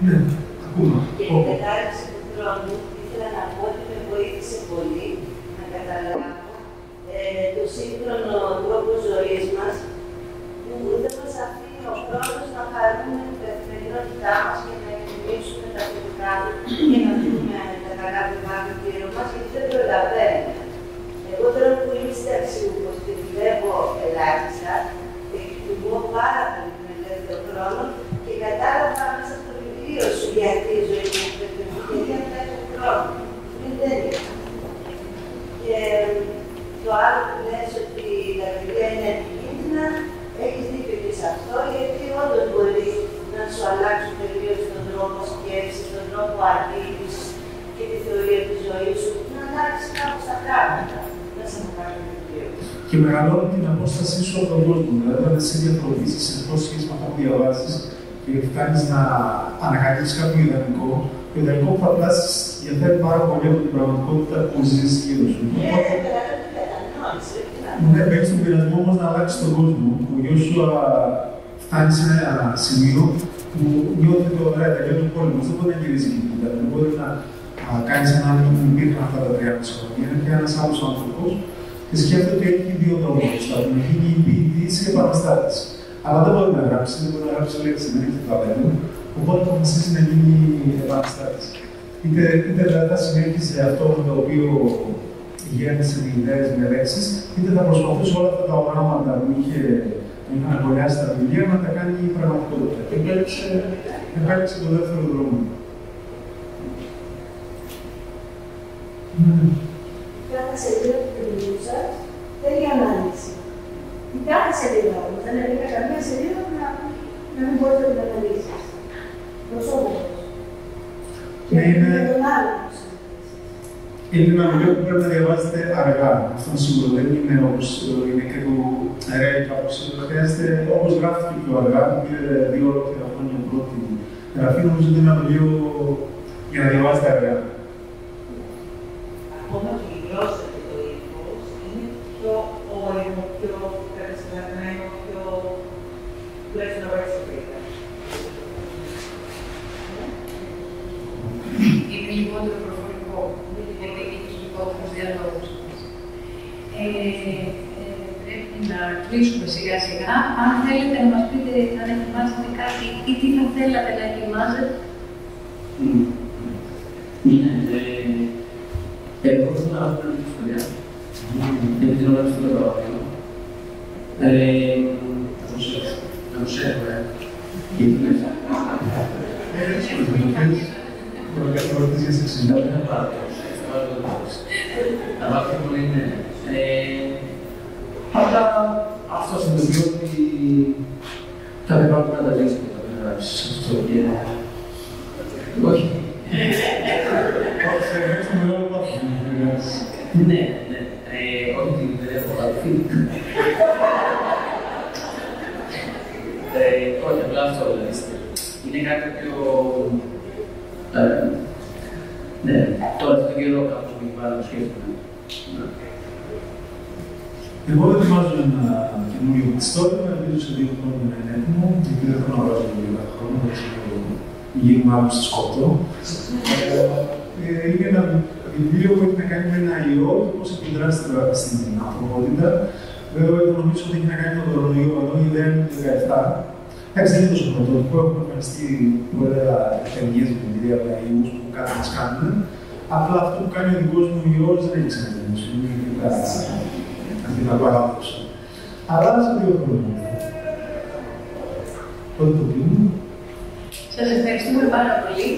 Ναι, ακούμε. Και η κατάρριξη του χρόνου ήθελα να πω ότι με βοήθησε πολύ να καταλάβω το σύγχρονο τρόπο ζωής μας, που δεν μας αφήνει ο χρόνος να χαρούμε την καθημερινότητά μας και να εκτιμήσουμε τα θετικά και να δούμε τα καλά πράγματα του γύρω μας, γιατί δεν προλαβαίνουμε. Εγώ τώρα που είμαι συνταξιούχος και δουλεύω ελάχιστα, εκτιμώ πάρα πολύ τον ελεύθερο χρόνο και κατάλαβα μέσα στο βιβλίο σου γιατί η ζωή μου είναι γιατί αν θα έχω χρόνο. Πριν δεν είχα. Και το άλλο που λες ότι τα βιβλία είναι επικίνδυνα, έχεις δίκιο και σε αυτό, γιατί όντως μπορεί να σου αλλάξουν τελείως τον τρόπο σκέψης, τον τρόπο αντίληψης και τη θεωρία της ζωής σου, να αλλάξει κάπως τα πράγματα μέσα από κάποιο βιβλίο. Και μεγαλώνει την απόστασή σου από τον κόσμο. Δηλαδή, όταν εσύ διαφοροποιήσεις συνεχώς σχέση με αυτό που διαβάζεις και φτάνεις να ανακαλύψεις κάποιο ιδανικό, το ιδανικό που θα φτάσεις διαφέρει πάρα πολύ από την πραγματικότητα που ζεις γύρω σου. Ναι, μπαίνεις στον πειρασμό όμως να αλλάξεις τον κόσμο. Ο γιος σου φτάνει σε ένα σημείο που νιώθει ότι ωραία, τελειώνει ο πόλεμος. Δεν μπορεί να γυρίσει εκεί πέρα. Δεν μπορεί να κάνει ένα άνθρωπο που υπήρχαν αυτά τα 30 χρόνια. Είναι και ένας άλλος άνθρωπος και σκέφτεται ότι έχει δύο δρόμους. Θα την γίνει ποιητής ή επαναστάτης. Αλλά δεν μπορεί να γράψει, δεν μπορεί να γράψει λέξη, δεν έχει το ταλέντο. Οπότε αποφασίζει να γίνει επαναστάτης. Είτε δηλαδή θα συνέχισε αυτό με το οποίο γέννησε με ιδέες, με λέξεις, είτε θα προσπαθούσε όλα αυτά τα οράματα που είχε αγκολιάσει στα βιβλία να τα κάνει πραγματικότητα. Και επέλεξε το δεύτερο δρόμο. Κάθε σελίδα του βιβλίου σας θέλει ανάλυση. Η κάθε σελίδα όμως δεν έχει καμία σελίδα να μην μπορείτε να την αναλύσεις. Προσώπητος. Ναι, είναι... τον άλλο. Είναι ένα βιβλίο που πρέπει να διαβάζετε αργά. Αυτό σίγουρο δεν είναι όπως είναι και του Ρέι, κάπως χρειάζεται όπως γράφτηκε πιο αργά. Πήρε 2 ολόκληρα χρόνια πρώτη γραφή. Νομίζω ότι είναι ένα βιβλίο για να διαβάζετε αργά. Ακόμα και η γλώσσα και το ύφος είναι πιο όριμο, πιο καταστραμμένο, πιο πλέον ευαισθητικά. Είναι λιγότερο προφορικό, γιατί έχει λιγότερους διαλόγους. Πρέπει να κλείσουμε σιγά σιγά. Αν θέλετε να μας πείτε αν ετοιμάζετε κάτι ή τι θα θέλατε να ετοιμάζετε. Εγώ θέλω να γράψω μια ιστορία. Γιατί θέλω να γράψω το βραβείο. Να προσέχω, και τι μέσα. Μπορεί να ρωτήσεις για σε 60. Δεν θα πάρω τόσο. Θα πάρω πιο πολύ, ναι. Αλλά αυτό συνειδητοποιώ ότι θα πρέπει να καταλήξει και θα πρέπει να γράψεις αυτό και... Όχι. Ναι, ναι. Όχι, δεν έχω γραφεί. Όχι, απλά αυτό δηλαδή. Η Είναι κάτι το οποίο. Ναι, τώρα αυτόν τον καιρό κάπως με έχει βάλει το σκέφτομαι. Εγώ ετοιμάζω ένα καινούριο πιστόλιο, ελπίζω σε 2 χρόνια να είναι έτοιμο, γιατί δεν θέλω να βάζω πολύ κάθε χρόνο, έτσι γίνουμε άλλο στο σκοπτό. Είναι ένα βιβλίο που έχει να κάνει με ένα ιό και πώς επιδράσει στην ανθρωπότητα. Βέβαια, εγώ νομίζω ότι έχει να κάνει με τον κορονοϊό, ενώ η ιδέα είναι το 2017. Εντάξει, δεν είναι τόσο πρωτότυπο, έχουμε εμφανιστεί πολλά ταινίες με την κυρία Πλαϊούς που κάτι μας κάνουν. Απλά αυτό που κάνει ο δικός μου ιός δεν έχει ξαναγίνει. Είναι αρκετά παράδοξο. Αλλά σε 2 χρόνια. Πότε το κλείνουμε. Σας ευχαριστούμε πάρα πολύ.